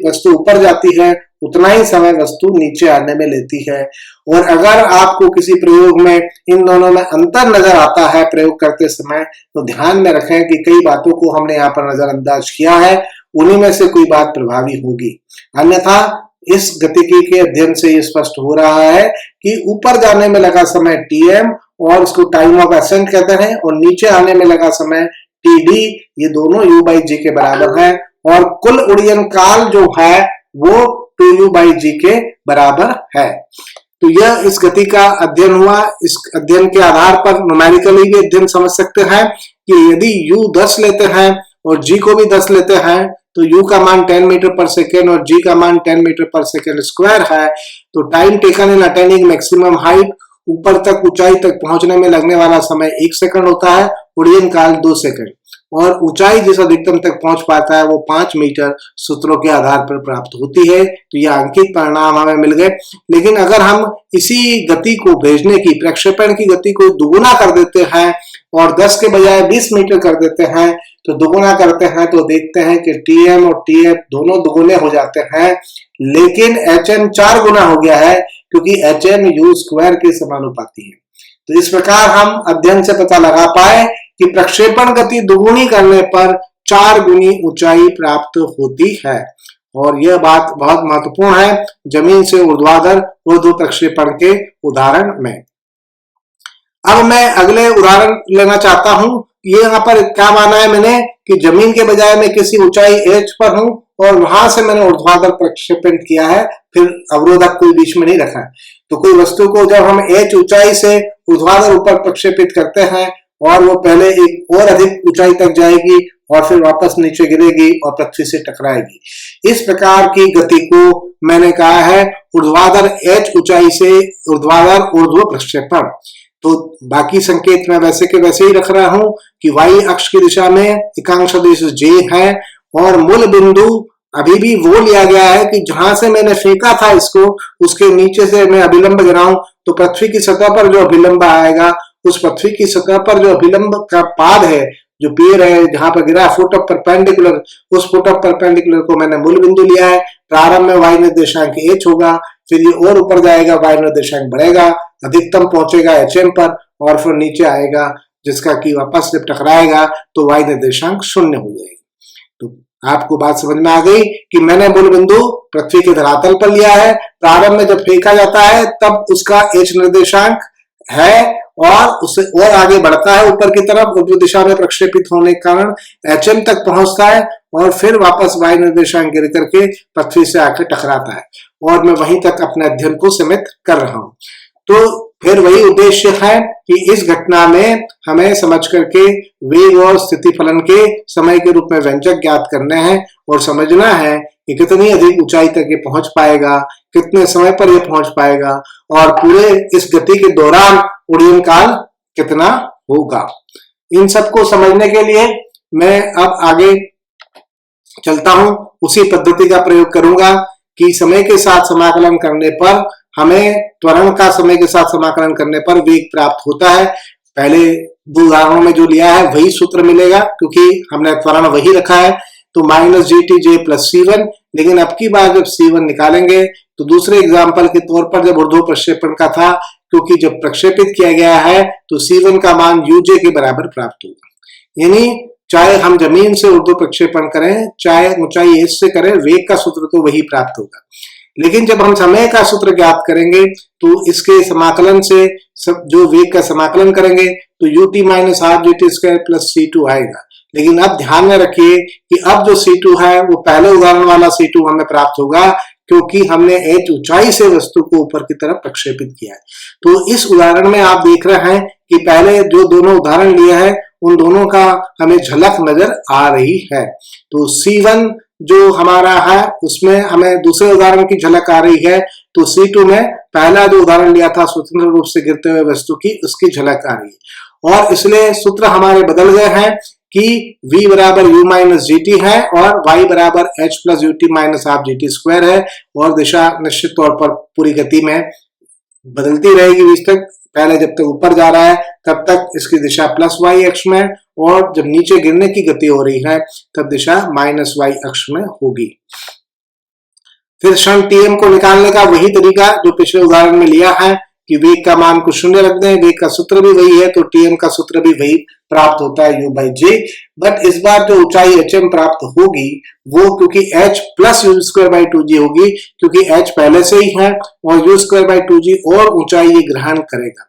वस्तु ऊपर जाती है उतना ही समय वस्तु नीचे आने में लेती है। और अगर आपको किसी प्रयोग में इन दोनों में अंतर नजर आता है प्रयोग करते समय, तो ध्यान में रखें कि कई बातों को हमने यहाँ पर नजरअंदाज किया है, उन्हीं में से कोई बात प्रभावी होगी। अन्यथा इस गतिकी के अध्ययन से ये स्पष्ट हो रहा है कि ऊपर जाने में लगा समय tm और उसको टाइम ऑफ असेंट कहते हैं, और नीचे आने में लगा समय td, ये दोनों u बाई जी के बराबर है, और कुल उड़्यन काल जो है वो 2u बाई जी के बराबर है। तो यह इस गति का अध्ययन हुआ। इस अध्ययन के आधार पर न्यूमेरिकली भी अध्ययन समझ सकते हैं कि यदि u 10 लेते हैं और g को भी 10 लेते हैं तो u का मान 10 मीटर पर सेकेंड और g का मान 10 मीटर पर सेकेंड स्क्वायर है, तो time taken in attaining maximum height, ऊपर तक ऊंचाई तक पहुंचने में लगने वाला समय 1 सेकंड होता है, उड़्यन काल 2 सेकंड, और ऊंचाई जिस अधिकतम तक पहुंच पाता है वो 5 मीटर सूत्रों के आधार पर प्राप्त होती है। तो यह अंकित परिणाम हमें मिल गए। लेकिन अगर हम इसी गति को भेजने की, प्रक्षेपण की गति को दुगुना कर देते हैं और 10 के बजाय 20 मीटर कर देते हैं, तो दुगुना करते हैं तो देखते हैं कि tm और tf दोनों दुगुने हो जाते हैं, लेकिन hm 4 गुना हो गया है, क्योंकि hm u स्क्वायर के समानुपाती है। तो इस प्रकार हम अध्ययन से पता लगा पाए कि प्रक्षेपण गति दुगुनी करने पर 4 गुनी ऊंचाई प्राप्त होती है, और यह बात बहुत महत्वपूर्ण है जमीन से ऊर्ध्वाधर ऊर्ध्व प्रक्षेपण के उदाहरण में। अब मैं अगले उदाहरण लेना चाहता हूं। ये यहाँ पर क्या माना है मैंने कि जमीन के बजाय मैं किसी ऊंचाई h पर हूं और वहां से मैंने ऊर्ध्वाधर प्रक्षेपण किया है, फिर अवरोधक कोई बीच में नहीं रखा है। तो कोई वस्तु को जब हम h ऊंचाई से ऊर्ध्वाधर ऊपर प्रक्षेपित करते हैं और वो पहले एक और अधिक ऊंचाई तक जाएगी और फिर वापस नीचे गिरेगी और पृथ्वी से टकराएगी। इस प्रकार की गति को मैंने कहा है ऊर्ध्वाधर h ऊंचाई से ऊर्ध्वाधर ऊर्ध्व प्रक्षेपण। तो बाकी संकेत मैं वैसे के वैसे ही रख रहा हूं कि y अक्ष की दिशा में एकांक सदिश j है और मूल बिंदु अभी भी वो लिया गया है कि जहां से मैंने फेंका था इसको उसके नीचे से मैं अभिलंब गिराऊं तो पृथ्वी की सतह पर जो अभिलंब आएगा उस पृथ्वी की सतह पर जो अभिलंब का पाद है, जो पेड़ है जहां पर गिरा फुट ऑफ परपेंडिकुलर, उस फुट ऑफ परपेंडिकुलर को मैंने मूल बिंदु लिया है। प्रारंभ में y निर्देशांक h होगा, फिर ये और ऊपर जाएगा, y निर्देशांक बढ़ेगा, अधिकतम पहुंचेगा hm पर और फिर नीचे आएगा जिसका कि वापस जब टकराएगा तो y निर्देशांक 0 हो जाएगा। तो आपको बात समझ में आ गई कि मैंने मूल बिंदु पृथ्वी के धरातल पर लिया है। प्रारंभ में जब फेंका जाता है तब उसका h निर्देशांक है और उससे और आगे बढ़ता है ऊपर की तरफ ऊर्ध्व दिशा में प्रक्षेपित होने के कारण hm तक पहुंचता है और फिर वापस y निर्देशांक गिर करके पृथ्वी से आकर टकराता है और मैं वहीं तक अपने अध्ययन को सीमित कर रहा हूं। तो फिर वही उद्देश्य है कि इस घटना में हमें समझ करके वेग और स्थिति फलन के समय के रूप में व्यंजक ज्ञात करने हैं और समझना है कि कितनी अधिक ऊंचाई तक ये पहुंच पाएगा, कितने समय पर ये पहुंच पाएगा और पूरे इस गति के दौरान उड़ीन काल कितना होगा। इन सबको समझने के लिए मैं अब आगे चलता हूं, उसी पद्धति का प्रयोग करूंगा कि समय के साथ समाकलन करने पर हमें त्वरण का समय के साथ समाकलन करने पर वेग प्राप्त होता है। पहले दो उदाहरणों में जो लिया है वही सूत्र मिलेगा क्योंकि हमने त्वरण वही रखा है, तो -GTJ + C1। लेकिन अब की बार जब C1 निकालेंगे तो दूसरे एग्जाम्पल के तौर पर जब ऊर्ध्व प्रक्षेपण का था, क्योंकि जब प्रक्षेपित किया गया है तो C1 का मान UJ के बराबर प्राप्त होगा। यानी चाहे हम जमीन से ऊर्ध्व प्रक्षेपण करें, चाहे ऊंचाई h से करें, वेग का सूत्र तो वही प्राप्त होगा। लेकिन जब हम समय का सूत्र ज्ञात करेंगे तो इसके समाकलन से जो वेग का समाकलन करेंगे तो ut - ½ gt² + C2 आएगा। लेकिन अब ध्यान में रखिए कि अब जो C2 है वो पहले उदाहरण वाला C2 हमें प्राप्त होगा क्योंकि हमने h ऊंचाई से वस्तु को ऊपर की तरफ प्रक्षेपित किया है। तो इस उदाहरण में आप देख रहे हैं कि पहले जो दोनों उदाहरण लिए हैं उन दोनों का हमें झलक नजर आ रही है। तो C1 जो हमारा है उसमें हमें दूसरे उदाहरण की झलक आ रही है, तो C2 में पहला जो उदाहरण लिया था स्वतंत्र रूप से गिरते हुए वस्तु की, उसकी झलक आ रही है। और इसलिए सूत्र हमारे बदल गए हैं कि v बराबर u - gt है और y बराबर h + ut - ½ gt² है और दिशा निश्चित तौर पर पूरी गति में बदलती रहेगी बीच तक। पहले जब तक ऊपर जा रहा है तब तक इसकी दिशा +y अक्ष में और जब नीचे गिरने की गति हो रही है तब दिशा -y अक्ष में होगी। फिर क्षण tm को निकालने का वही तरीका जो पिछले उदाहरण में लिया है कि वेग का मान को 0 रख दें, वेग का सूत्र भी वही है तो tm का सूत्र भी वही प्राप्त होता है u/j। बट इस बार जो ऊंचाई hm प्राप्त होगी वो क्योंकि h + u²/2g होगी, क्योंकि h पहले से ही है और u²/2g और ऊंचाई ये ग्रहण करेगा।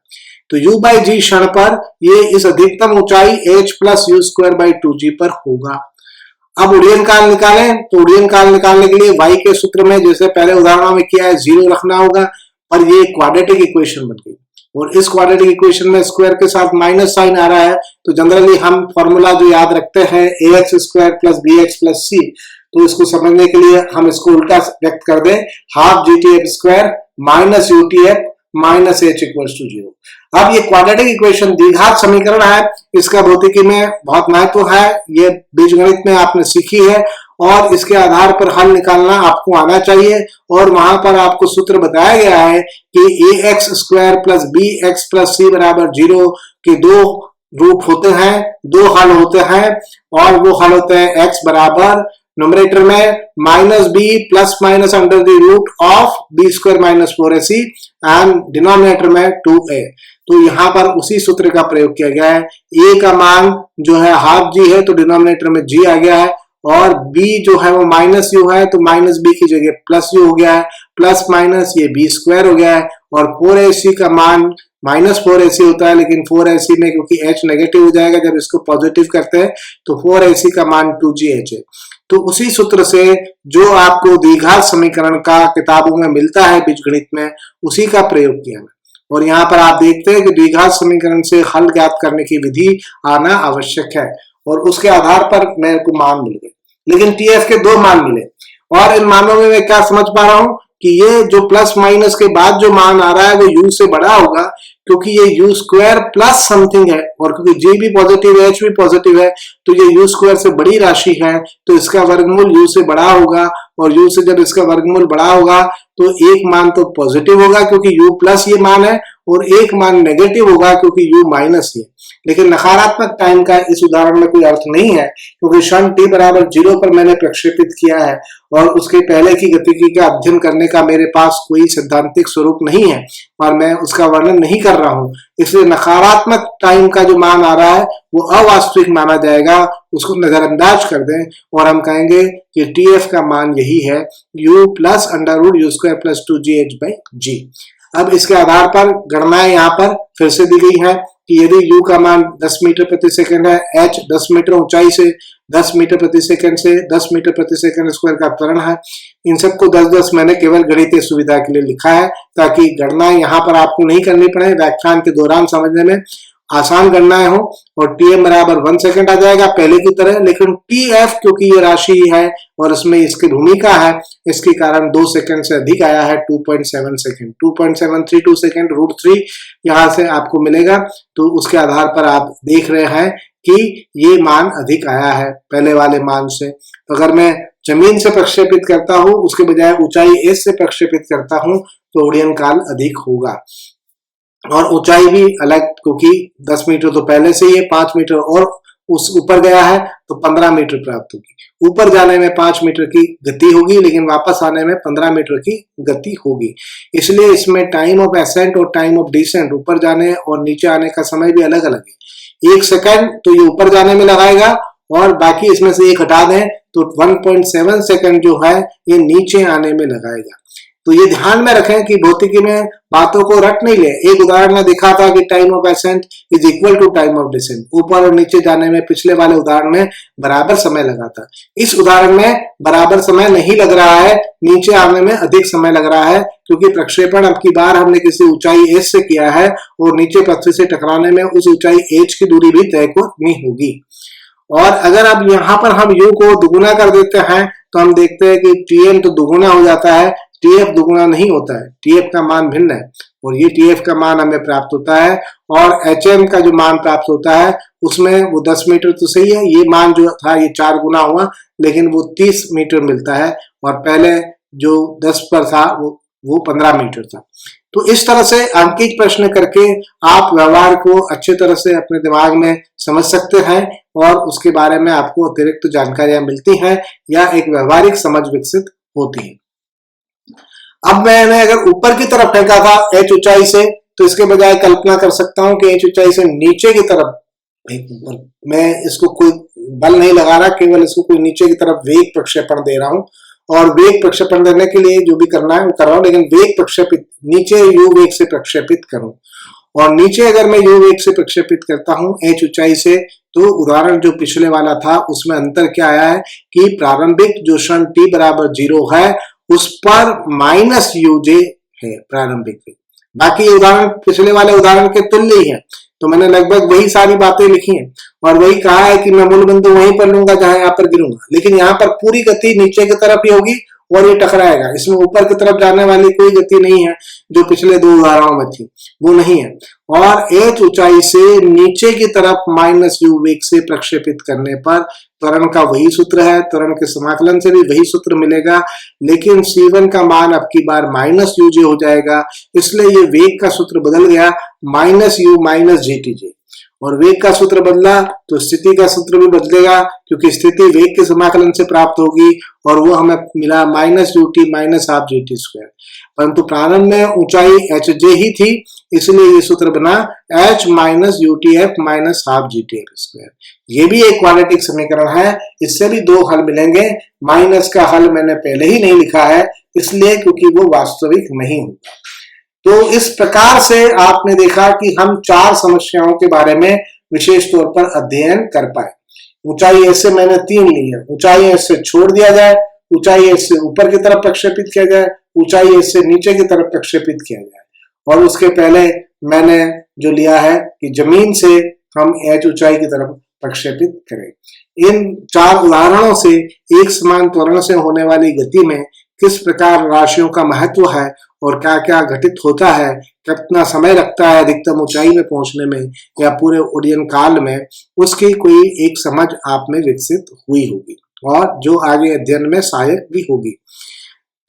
तो u/g क्षण पर ये इस अधिकतम ऊंचाई h + u²/2g पर होगा। अब उड़ीयन काल निकालें, तो उड़ीयन काल निकालने के लिए y के सूत्र में जैसे पहले उदाहरणों में किया है 0 रखना होगा, पर ये क्वाड्रेटिक इक्वेशन बन गई और इस क्वाड्रेटिक इक्वेशन में स्क्वायर के साथ माइनस साइन आ रहा है। तो जनरली हम फॉर्मूला जो याद रखते हैं ax² + bx + c, तो इसको समझने के लिए हम इसको उल्टा व्यक्त कर दें, ½ GTF² - UTF - h = 0। अब ये क्वाड्रेटिक इक्वेशन द्विघात समीकरण है, इसका भौतिकी में बहुत महत्व है, ये बीजगणित में आपने सीखी है और इसके आधार पर हल निकालना आपको आना चाहिए। और वहां पर आपको सूत्र बताया गया है कि ax² + bx + c = 0 के दो रूट होते हैं, दो हल होते हैं और वो हल होते हैं x बराबर न्यूमरेटर में -b ± √b² - 4ac and denominator में 2a। तो यहाँ पर उसी सूत्र का प्रयोग किया गया है। a का मान जो है ½ g है तो डिनोमिनेटर में g आ गया है और b जो है वो -u है तो -b की जगह +u हो गया है, प्लस माइनस ये b² हो गया है और 4ac का मान -4ac होता है, लेकिन 4ac में क्योंकि h नेगेटिव हो जाएगा जब इसको पॉजिटिव करते हैं तो 4ac का मान 2gh है। तो उसी सूत्र से जो आपको द्विघात समीकरण का किताबों में मिलता है बीजगणित में, उसी का प्रयोग किया है। और यहाँ पर आप देखते हैं कि द्विघात समीकरण से हल ज्ञात करने की विधि आना आवश्यक है और उसके आधार पर मेरे को मान मिल गए, लेकिन टीएफ के 2 मान मिले। और इन मानों में मैं क्या समझ पा रहा हूं कि ये जो प्लस माइनस के बाद जो मान आ रहा है वो यू से बड़ा होगा, क्योंकि ये यू स्क्वायर प्लस समथिंग है, और क्योंकि जी भी पॉजिटिव है, एच भी पॉजिटिव है, तो ये यू स्क्वायर से बड़ी राशि है, तो इसका वर्गमूल यू से बड़ा होगा। और यू से जब इसका वर्गमूल बड़ा होगा तो एक मान तो पॉजिटिव होगा क्योंकि यू प्लस ये मान है, और एक मान नेगेटिव होगा क्योंकि यू माइनस है। लेकिन नकारात्मक टाइम का इस उदाहरण में कोई अर्थ नहीं है, क्योंकि क्षण t बराबर 0 पर मैंने प्रक्षेपित किया है और उसके पहले की गतिकी का अध्ययन करने का मेरे पास कोई सैद्धांतिक स्वरूप नहीं है और मैं उसका वर्णन नहीं कर रहा हूं। इसलिए नकारात्मक टाइम का जो मान आ रहा है वो अवास्तविक माना जाएगा, उसको नजरअंदाज कर दें और हम कहेंगे कि टीएफ का मान यही है, u plus under u square plus 2gh by g. अब इसके आधार पर गणनाएं यहाँ पर फिर से दी गई है कि यदि u का मान 10 मीटर प्रति सेकंड है, h 10 मीटर ऊंचाई से 10 मीटर प्रति सेकंड से 10 मीटर प्रति सेकंड स्क्वायर का त्वरण है। इन सबको 10-10 मैंने केवल गणितीय सुविधा के लिए लिखा है ताकि गणनाएं यहाँ पर आपको नहीं करनी पड़े, व्याख्यान के दौरान समझने में आसान गणनाएं हो। और टीएम बराबर 1 सेकंड आ जाएगा पहले की तरह, लेकिन टीएफ क्योंकि ये राशि है और इसमें इसकी भूमिका है, इसके कारण 2 सेकंड से अधिक आया है, 2.7 सेकंड, 2.732 सेकंड √3 यहाँ से आपको मिलेगा। तो उसके आधार पर आप देख रहे हैं कि ये मान अधिक आया है पहले वाले मान से। तो अगर मैं जमीन से प्रक्षेपित करता हूं उसके बजाय ऊंचाई एस से प्रक्षेपित करता हूं तो उड़यन काल अधिक होगा, और ऊंचाई भी अलग, क्योंकि 10 मीटर तो पहले से ही है, 5 मीटर और उस ऊपर गया है तो 15 मीटर प्राप्त होगी। ऊपर जाने में 5 मीटर की गति होगी, लेकिन वापस आने में 15 मीटर की गति होगी। इसलिए इसमें टाइम ऑफ एसेंट और टाइम ऑफ डिसेंट, ऊपर जाने और नीचे आने का समय भी अलग अलग है। 1 सेकंड तो ये ऊपर जाने में लगाएगा और बाकी इसमें से 1 हटा दें तो 1.7 सेकंड जो है ये नीचे आने में लगाएगा। तो ये ध्यान में रखें कि भौतिकी में बातों को रट नहीं ले। एक उदाहरण में दिखा था कि time of ascent is equal to time of descent, ऊपर और नीचे जाने में पिछले वाले उदाहरण में बराबर समय लगा था। इस उदाहरण में बराबर समय नहीं लग रहा है, नीचे आने में अधिक समय लग रहा है, क्योंकि प्रक्षेपण अब की बार हमने किसी ऊंचाई एच से किया है और नीचे पृथ्वी से टकराने में उस ऊंचाई एच की दूरी भी तय करनी होगी। और अगर अब यहाँ पर हम u को दुगुना कर देते हैं तो हम देखते हैं कि tm तो दुगुना हो जाता है, टीएफ दुगुना नहीं होता है, टीएफ का मान भिन्न है और ये टीएफ का मान हमें प्राप्त होता है। और एचएम का जो मान प्राप्त होता है उसमें वो 10 मीटर तो सही है, ये मान जो था ये 4 गुना हुआ, लेकिन वो 30 मीटर मिलता है और पहले जो 10 पर था वो 15 मीटर था। तो इस तरह से अंकित प्रश्न करके आप व्यवहार को अच्छे तरह से अपने दिमाग में समझ सकते हैं और उसके बारे में आपको अतिरिक्त जानकारियां मिलती हैं या एक व्यवहारिक समझ विकसित होती है। अब मैंने अगर ऊपर की तरफ फेंका था h ऊंचाई से, तो इसके बजाय कल्पना कर सकता हूं कि h ऊंचाई से नीचे की तरफ, मैं इसको कोई बल नहीं लगा रहा, केवल इसको कोई नीचे की तरफ वेग प्रक्षेपण दे रहा हूं और वेग प्रक्षेपण देने के लिए जो भी करना है वो कर रहा हूं, लेकिन वेग प्रक्षेपित नीचे u वेग से प्रक्षेपित करूं। और नीचे अगर मैं u वेग से प्रक्षेपित करता हूं h ऊंचाई से, तो उदाहरण जो पिछले वाला था उसमें अंतर क्या आया है कि प्रारंभिक जो क्षण t बराबर 0 है उस पर माइनस यूजे है प्रारंभिक वेग। बाकी ये उदाहरण पिछले वाले उदाहरण के तुल्य ही है, तो मैंने लगभग वही सारी बातें लिखी हैं और वही कहा है कि मैं मूल बिंदु वहीं पर लूंगा जहां यहाँ पर गिरूंगा, लेकिन यहाँ पर पूरी गति नीचे की तरफ ही होगी और ये टकराएगा। इसमें ऊपर की तरफ जाने वाली कोई गति नहीं है जो पिछले 2 उदाहरणों में थी, वो नहीं है। और h ऊंचाई से नीचे की तरफ माइनस u वेग से प्रक्षेपित करने पर त्वरण का वही सूत्र है, त्वरण के समाकलन से भी वही सूत्र मिलेगा, लेकिन c1 का मान अब की बार माइनस uj हो जाएगा, इसलिए ये वेग का सूत्र बदल गया माइनस u माइनस jtj। और वेग का सूत्र बदला तो स्थिति का सूत्र भी बदलेगा, क्योंकि स्थिति वेग के समाकलन से प्राप्त होगी और वो हमें मिला minus ut minus half gt square. परंतु प्रारंभ में ऊंचाई hj ही थी, इसलिए ये सूत्र बना h minus utf minus half gtf square. ये भी एक क्वाड्रेटिक समीकरण है, इससे भी 2 हल मिलेंगे। माइनस का हल मैंने पहले ही नहीं लिखा है इसलिए क्योंकि वो वास्तविक नहीं होगा। तो इस प्रकार से आपने देखा कि हम 4 समस्याओं के बारे में विशेष तौर पर अध्ययन कर पाए। ऊंचाई एस से मैंने 3 ली है, ऊंचाई एस से छोड़ दिया जाए, ऊंचाई एस से ऊपर की तरफ प्रक्षेपित किया जाए, ऊंचाई एस से नीचे की तरफ प्रक्षेपित किया जाए, और उसके पहले मैंने जो लिया है कि जमीन से हम h ऊंचाई की तरफ प्रक्षेपित करें। इन 4 उदाहरणों से एक समान त्वरण से होने वाली गति में किस प्रकार राशियों का महत्व है और क्या क्या घटित होता है, कितना समय लगता है अधिकतम ऊंचाई में पहुंचने में या पूरे उड्डयन काल में, उसकी कोई एक समझ आप में विकसित हुई होगी और जो आगे अध्ययन में सहायक भी होगी।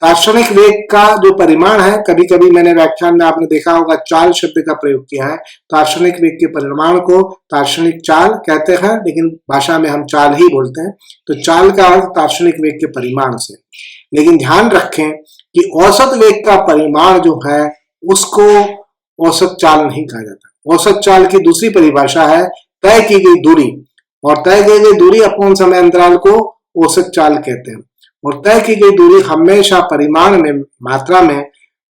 दार्शनिक वेग का जो परिमाण है, कभी कभी मैंने व्याख्यान में आपने देखा होगा चाल शब्द का प्रयोग किया है। दार्शनिक वेग के परिमाण को दार्शनिक चाल कहते हैं, लेकिन भाषा में हम चाल ही बोलते हैं। तो चाल का अर्थ दार्शनिक वेग के परिमाण से, लेकिन ध्यान रखें कि औसत वेग का परिमाण जो है उसको औसत चाल नहीं कहा जाता। औसत चाल की दूसरी परिभाषा है तय की गई दूरी, और तय की गई दूरी अपने समय अंतराल को औसत चाल कहते हैं। और तय की गई दूरी हमेशा परिमाण में, मात्रा में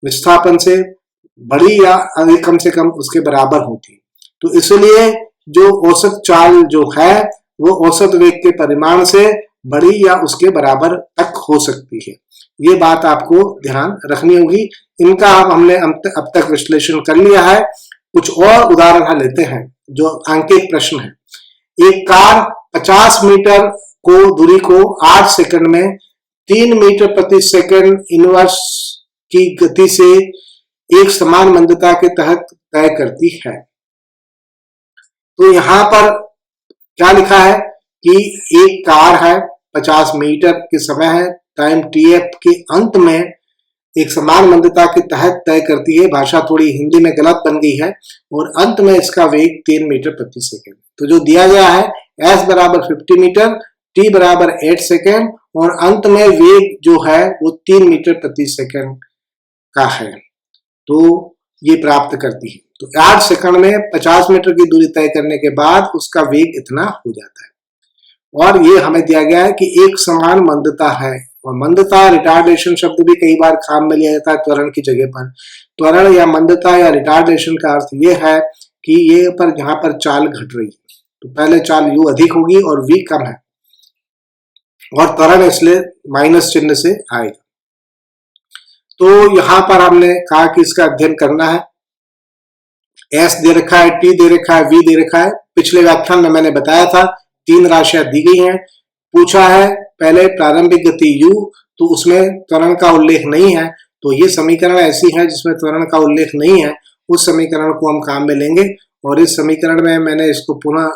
विस्थापन से बड़ी या कम से कम उसके बराबर होती है। तो इसलिए जो औसत चाल जो है वो औसत वेग के परिमाण से बड़ी या उसके बराबर तक हो सकती है। ये बात आपको ध्यान रखनी होगी। इनका हमने अब तक विश्लेषण कर लिया है। कुछ और उदाहरण लेते हैं जो अंकित प्रश्न है। एक कार 50 मीटर को दूरी को 8 सेकंड में 3 मीटर प्रति सेकंड इनवर्स की गति से एक समान मंदता के तहत तय करती है। तो यहां पर क्या लिखा है कि एक कार है, 50 मीटर के समय है, टाइम टीएफ के अंत में एक समान मंदता के तहत तय करती है। भाषा थोड़ी हिंदी में गलत बन गई है, और अंत में इसका वेग 3 मीटर प्रति सेकंड। तो जो दिया गया है s बराबर 50 मीटर, t बराबर 8 सेकंड और अंत में वेग जो है वो 3 मीटर प्रति सेकंड का है, तो ये प्राप्त करती है। तो 8 सेकंड में 50 मीटर की दूरी तय करने के बाद उसका वेग इतना हो जाता है। और ये हमें दिया गया है कि एक समान मंदता है, और मंदता रिटार्डेशन शब्द भी कई बार काम में लिया जाता है त्वरण की जगह पर। त्वरण या मंदता या रिटार्डेशन का अर्थ ये है कि ये पर यहाँ पर चाल घट रही है, तो पहले चाल u अधिक होगी और v कम है, और त्वरण इसलिए माइनस चिन्ह से आएगा। तो यहां पर हमने कहा कि इसका अध्ययन करना है। s दे रखा है, t दे रखा है, v दे रखा है। पिछले व्याख्यान में मैंने बताया था 3 राशियां दी गई हैं। पूछा है पहले प्रारंभिक गति u, तो उसमें त्वरण का उल्लेख नहीं है। तो ये समीकरण ऐसी है जिसमें त्वरण का उल्लेख नहीं है, उस समीकरण को हम काम में लेंगे। और इस समीकरण में मैंने इसको पुनः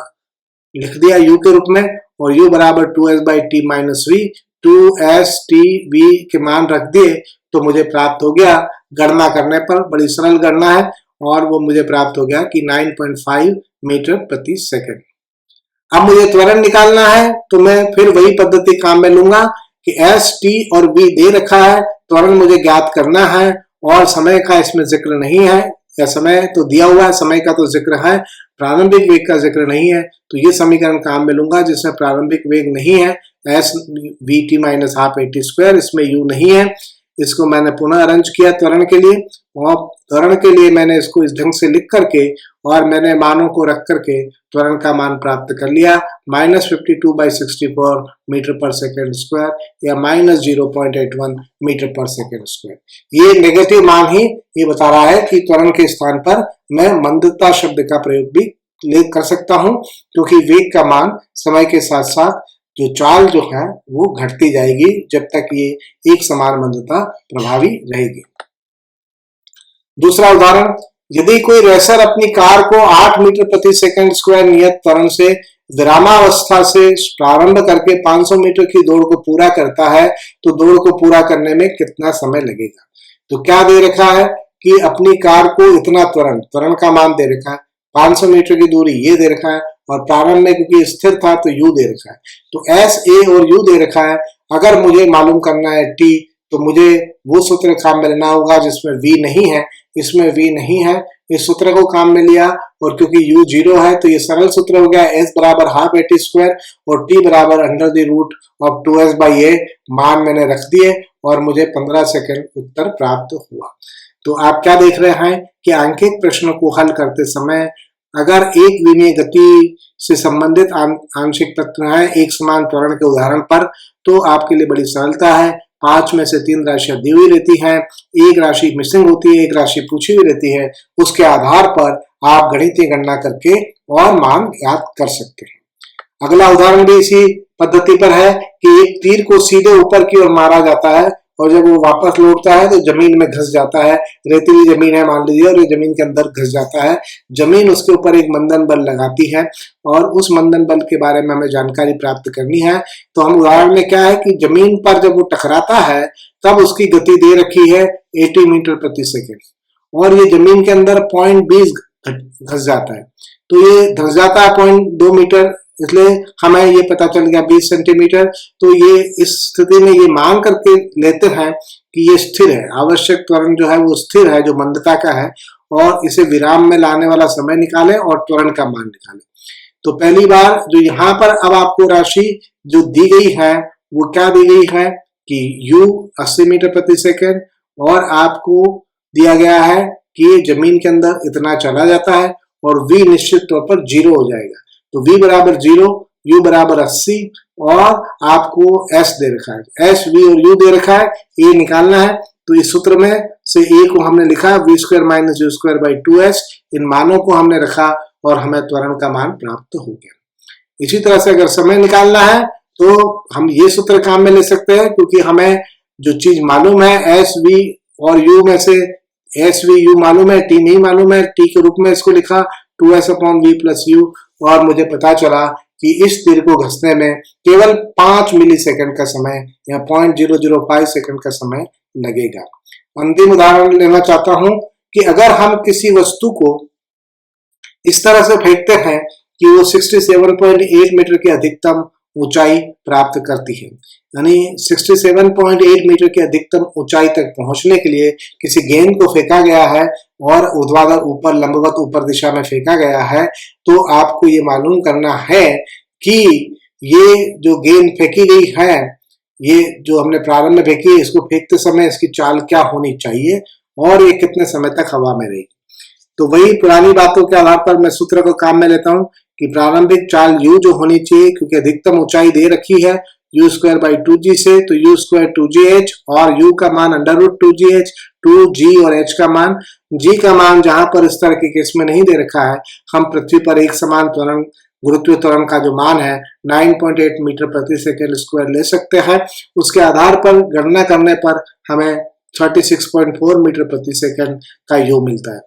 लिख दिया u के रूप में, और u बराबर 2s/t - v, 2s/t/v के मान रख दिए तो मुझे प्राप्त हो गया। गणना करने पर बड़ी सरल गणना है, और वो मुझे प्राप्त हो गया कि 9.5 मीटर प्रति सेकंड। अब मुझे त्वरण निकालना है, तो मैं फिर वही पद्धति काम में लूंगा कि s, t और v दे रखा है, त्वरण मुझे ज्ञात करना है, और समय का इसमें जिक्र नहीं है, या समय तो दिया हुआ है, समय का तो जिक्र है, प्रारंभिक वेग का जिक्र नहीं है। तो ये समीकरण काम में लूंगा जिसमें प्रारंभिक वेग नहीं है, s vt - ½ at², इसमें u नहीं है। इसको मैंने पुनः अरेंज किया त्वरण के लिए, और त्वरण के लिए मैंने इसको इस ढंग से लिख करके और मैंने मानों को रख करके त्वरण का मान प्राप्त कर लिया, -52/64 मीटर पर सेकंड स्क्वायर, या -0.81 मीटर पर सेकंड स्क्वायर। ये नेगेटिव मान ही ये बता रहा है कि त्वरण के स्थान पर मैं मंदता शब्द का प्रयोग भी कर सकता हूं, क्योंकि वेग का मान समय के साथ साथ जो चाल जो है वो घटती जाएगी जब तक ये एक समान मंदता प्रभावी रहेगी। दूसरा उदाहरण, यदि कोई रेसर अपनी कार को 8 मीटर प्रति सेकंड स्क्वायर नियत त्वरण से विरामावस्था से प्रारंभ करके 500 मीटर की दौड़ को पूरा करता है, तो दौड़ को पूरा करने में कितना समय लगेगा। तो क्या दे रखा है कि अपनी कार को इतना त्वरण का मान दे रखा है, 500 मीटर की दूरी ये दे रखा है, और प्रारंभ में क्योंकि स्थिर था तो u दे रखा है। तो s, a और u दे रखा है। अगर मुझे मालूम करना है t, तो मुझे वो सूत्र काम में लेना होगा जिसमें v नहीं है, इसमें v नहीं है, इस सूत्र को काम में लिया, और क्योंकि u 0 है तो ये सरल सूत्र हो गया, s बराबर ½ at² और t बराबर √2s/a। मान मैंने रख दिए और मुझे 15 सेकंड उत्तर प्राप्त हुआ। तो आप क्या देख रहे हैं कि अंकित प्रश्नों को हल करते समय अगर एक विमीय गति से संबंधित आंशिक प्रक्रियाएं एक समान त्वरण के उदाहरण पर, तो आपके लिए बड़ी सरलता है। 5 में से 3 राशियां दी हुई रहती हैं, एक राशि मिसिंग होती है, एक राशि पूछी हुई रहती है। उसके आधार पर आप गणितीय गणना करके और मान ज्ञात कर सकते हैं। अगला उदाहरण भी इसी पद्धति पर है कि एक तीर को सीधे ऊपर की ओर मारा जाता है और जब वो वापस लौटता है तो जमीन में घिस जाता है। रेतीली जमीन है मान लीजिए और ये जमीन के अंदर घिस जाता है। जमीन उसके ऊपर एक मंदन बल लगाती है और उस मंदन बल के बारे में हमें जानकारी प्राप्त करनी है। तो हम उदाहरण में क्या है कि जमीन पर जब वो टकराता है तब उसकी गति दे रखी है 80 मीटर प्रति सेकेंड और ये जमीन के अंदर 0.20 घस जाता है। तो ये धस जाता है 0.2 मीटर, इसलिए हमें ये पता चल गया 20 सेंटीमीटर। तो ये इस स्थिति में ये मान करके लेते हैं कि ये स्थिर है, आवश्यक त्वरण जो है वो स्थिर है, जो मंदता का है, और इसे विराम में लाने वाला समय निकालें और त्वरण का मान निकालें। तो पहली बार जो यहाँ पर अब आपको राशि जो दी गई है वो क्या दी गई है कि u 80 मीटर प्रति सेकेंड और आपको दिया गया है कि ये जमीन के अंदर इतना चला जाता है और v निश्चित तौर पर 0 हो जाएगा। तो v बराबर 0, u बराबर 80 और आपको s दे रखा है, s, v और u दे रखा है, a निकालना है। तो इस सूत्र में से a को हमने लिखा v square minus u square by 2s, इन मानों को हमने रखा और हमें त्वरण का मान प्राप्त हो गया। इसी तरह से अगर समय निकालना है तो हम ये सूत्र काम में ले सकते हैं, क्योंकि हमें जो चीज मालूम है s, v और u में से s, v, u मालूम है, t नहीं मालूम है, t के रूप में इसको लिखा 2s upon v plus u और मुझे पता चला कि इस तीर को घसने में केवल 5 मिली सेकंड का समय या 0.005 सेकंड का समय लगेगा। अंतिम उदाहरण लेना चाहता हूं कि अगर हम किसी वस्तु को इस तरह से फेंकते हैं कि वो 67.8 मीटर की अधिकतम ऊंचाई प्राप्त करती है, यानी 67.8 मीटर की अधिकतम ऊंचाई तक पहुंचने के लिए किसी गेंद को फेंका गया है और ऊर्ध्वाधर ऊपर लंबवत ऊपर दिशा में फेंका गया है। तो आपको ये मालूम करना है कि ये जो गेंद फेंकी गई है, ये जो हमने प्रारंभ में फेंकी है, इसको फेंकते समय इसकी चाल क्या होनी चाहिए और ये कितने समय तक हवा में रहेगी। तो वही पुरानी बातों के आधार पर मैं सूत्र को काम में लेता हूं कि प्रारंभिक चाल u जो होनी चाहिए, क्योंकि अधिकतम ऊंचाई दे रखी है u स्क्वायर बाई 2g से, तो u स्क्वायर 2gh और u का मान अंडर रूट 2gh, 2g और h का मान, g का मान जहां पर इस तरह के केस में नहीं दे रखा है, हम पृथ्वी पर एक समान त्वरण गुरुत्वीय त्वरण का जो मान है 9.8 मीटर प्रति सेकेंड स्क्वायर ले सकते हैं। उसके आधार पर गणना करने पर हमें 36.4 मीटर प्रति सेकेंड का u मिलता है।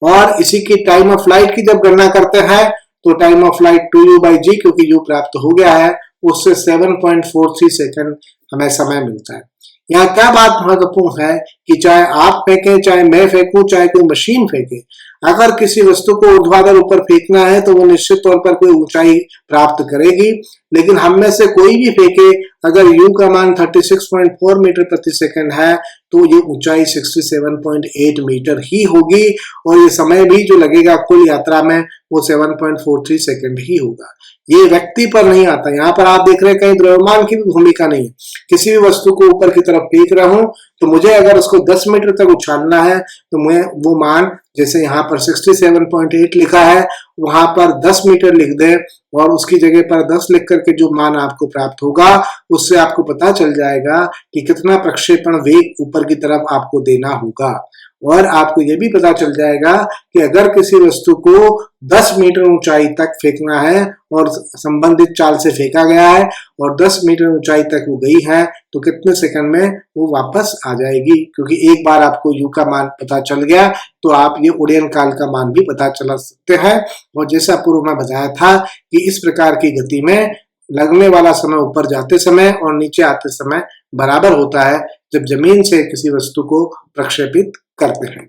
और इसी की टाइम ऑफ फ्लाइट की जब गणना करते हैं तो time of flight 2u by g, क्योंकि u प्राप्त हो गया है, उससे 7.43 सेकंड हमें समय मिलता है। यहाँ क्या बात महत्वपूर्ण है कि चाहे आप फेंकें, चाहे मैं फेंकूं, चाहे कोई मशीन फेंके, अगर किसी वस्तु को ऊर्ध्वाधर ऊपर फेंकना है तो वो निश्चित तौर पर कोई ऊंचाई प्राप्त करेगी। लेकिन हम में से कोई भी फेंके, अगर u का मान 36.4 मीटर प्रति सेकंड है तो ये ऊंचाई 67.8 मीटर ही होगी और ये समय भी जो लगेगा कुल यात्रा में वो 7.43 सेकंड ही होगा। ये व्यक्ति पर नहीं आता। यहाँ पर आप देख रहे हैं कहीं द्रव्यमान की भी भूमिका नहीं है। किसी भी वस्तु को ऊपर की तरफ फेंक रहा हूं तो मुझे अगर उसको 10 मीटर तक उछालना है तो मैं वो मान, जैसे यहाँ पर 67.8 लिखा है, वहां पर 10 मीटर लिख दे और उसकी जगह पर 10 लिख करके जो मान आपको प्राप्त होगा उससे आपको पता चल जाएगा कि कितना प्रक्षेपण वेग ऊपर की तरफ आपको देना होगा। और आपको ये भी पता चल जाएगा कि अगर किसी वस्तु को 10 मीटर ऊंचाई तक फेंकना है और संबंधित चाल से फेंका गया है और 10 मीटर ऊंचाई तक वो गई है तो कितने सेकंड में वो वापस आ जाएगी। क्योंकि एक बार आपको u का मान पता चल गया तो आप ये उड़ान काल का मान भी पता चला सकते हैं। और जैसा पूर्व में बताया था कि इस प्रकार की गति में लगने वाला समय ऊपर जाते समय और नीचे आते समय बराबर होता है जब जमीन से किसी वस्तु को प्रक्षेपित करते हैं।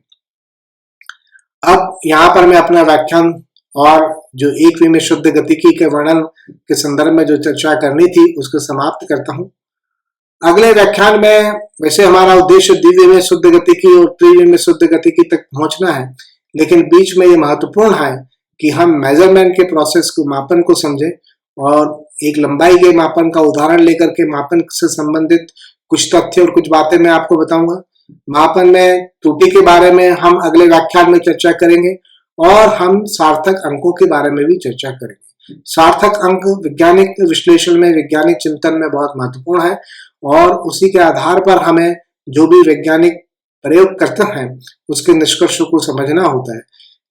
अब यहाँ पर मैं अपना व्याख्यान और जो एक में शुद्ध गतिकी के वर्णन के संदर्भ में जो चर्चा करनी थी उसको समाप्त करता हूँ। अगले व्याख्यान में वैसे हमारा उद्देश्य द्वितीय में शुद्ध गतिकी और तृतीय में शुद्ध गतिकी तक पहुंचना है, लेकिन बीच में ये महत्वपूर्ण है कि हम मेजरमेंट के प्रोसेस को, मापन को समझें और एक लंबाई के मापन का उदाहरण लेकर के मापन से संबंधित कुछ तथ्य और कुछ बातें मैं आपको बताऊंगा। मापन में त्रुटि के बारे में हम अगले व्याख्यान में चर्चा करेंगे और हम सार्थक अंकों के बारे में भी चर्चा करेंगे। सार्थक अंक वैज्ञानिक विश्लेषण में, वैज्ञानिक चिंतन में बहुत महत्वपूर्ण है और उसी के आधार पर हमें जो भी वैज्ञानिक प्रयोग करते हैं उसके निष्कर्षों को समझना होता है।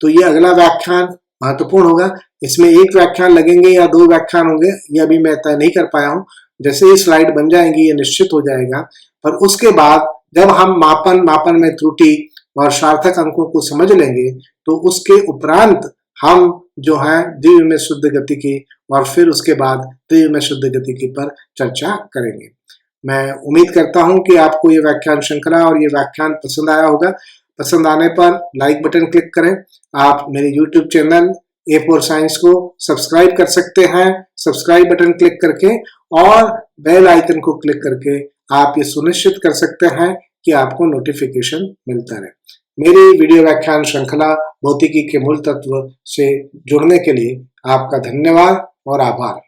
तो ये अगला व्याख्यान महत्वपूर्ण होगा। इसमें एक व्याख्यान लगेंगे या 2 व्याख्यान होंगे, ये अभी मैं तय नहीं कर पाया हूँ। जैसे ही स्लाइड बन जाएंगी ये निश्चित हो जाएगा। पर उसके बाद जब हम मापन में त्रुटि और सार्थक अंकों को समझ लेंगे तो उसके उपरांत हम जो है द्विविमीय शुद्ध गतिकी और फिर उसके बाद द्विविमीय शुद्ध गतिकी पर चर्चा करेंगे। मैं उम्मीद करता हूं कि आपको ये व्याख्यान श्रृंखला और ये व्याख्यान पसंद आया होगा। पसंद आने पर लाइक बटन क्लिक करें। आप मेरे YouTube चैनल A4 साइंस को सब्सक्राइब कर सकते हैं, सब्सक्राइब बटन क्लिक करके, और बेल आइकन को क्लिक करके आप ये सुनिश्चित कर सकते हैं कि आपको नोटिफिकेशन मिलता रहे। मेरी वीडियो व्याख्यान श्रृंखला भौतिकी के मूल तत्व से जुड़ने के लिए आपका धन्यवाद और आभार।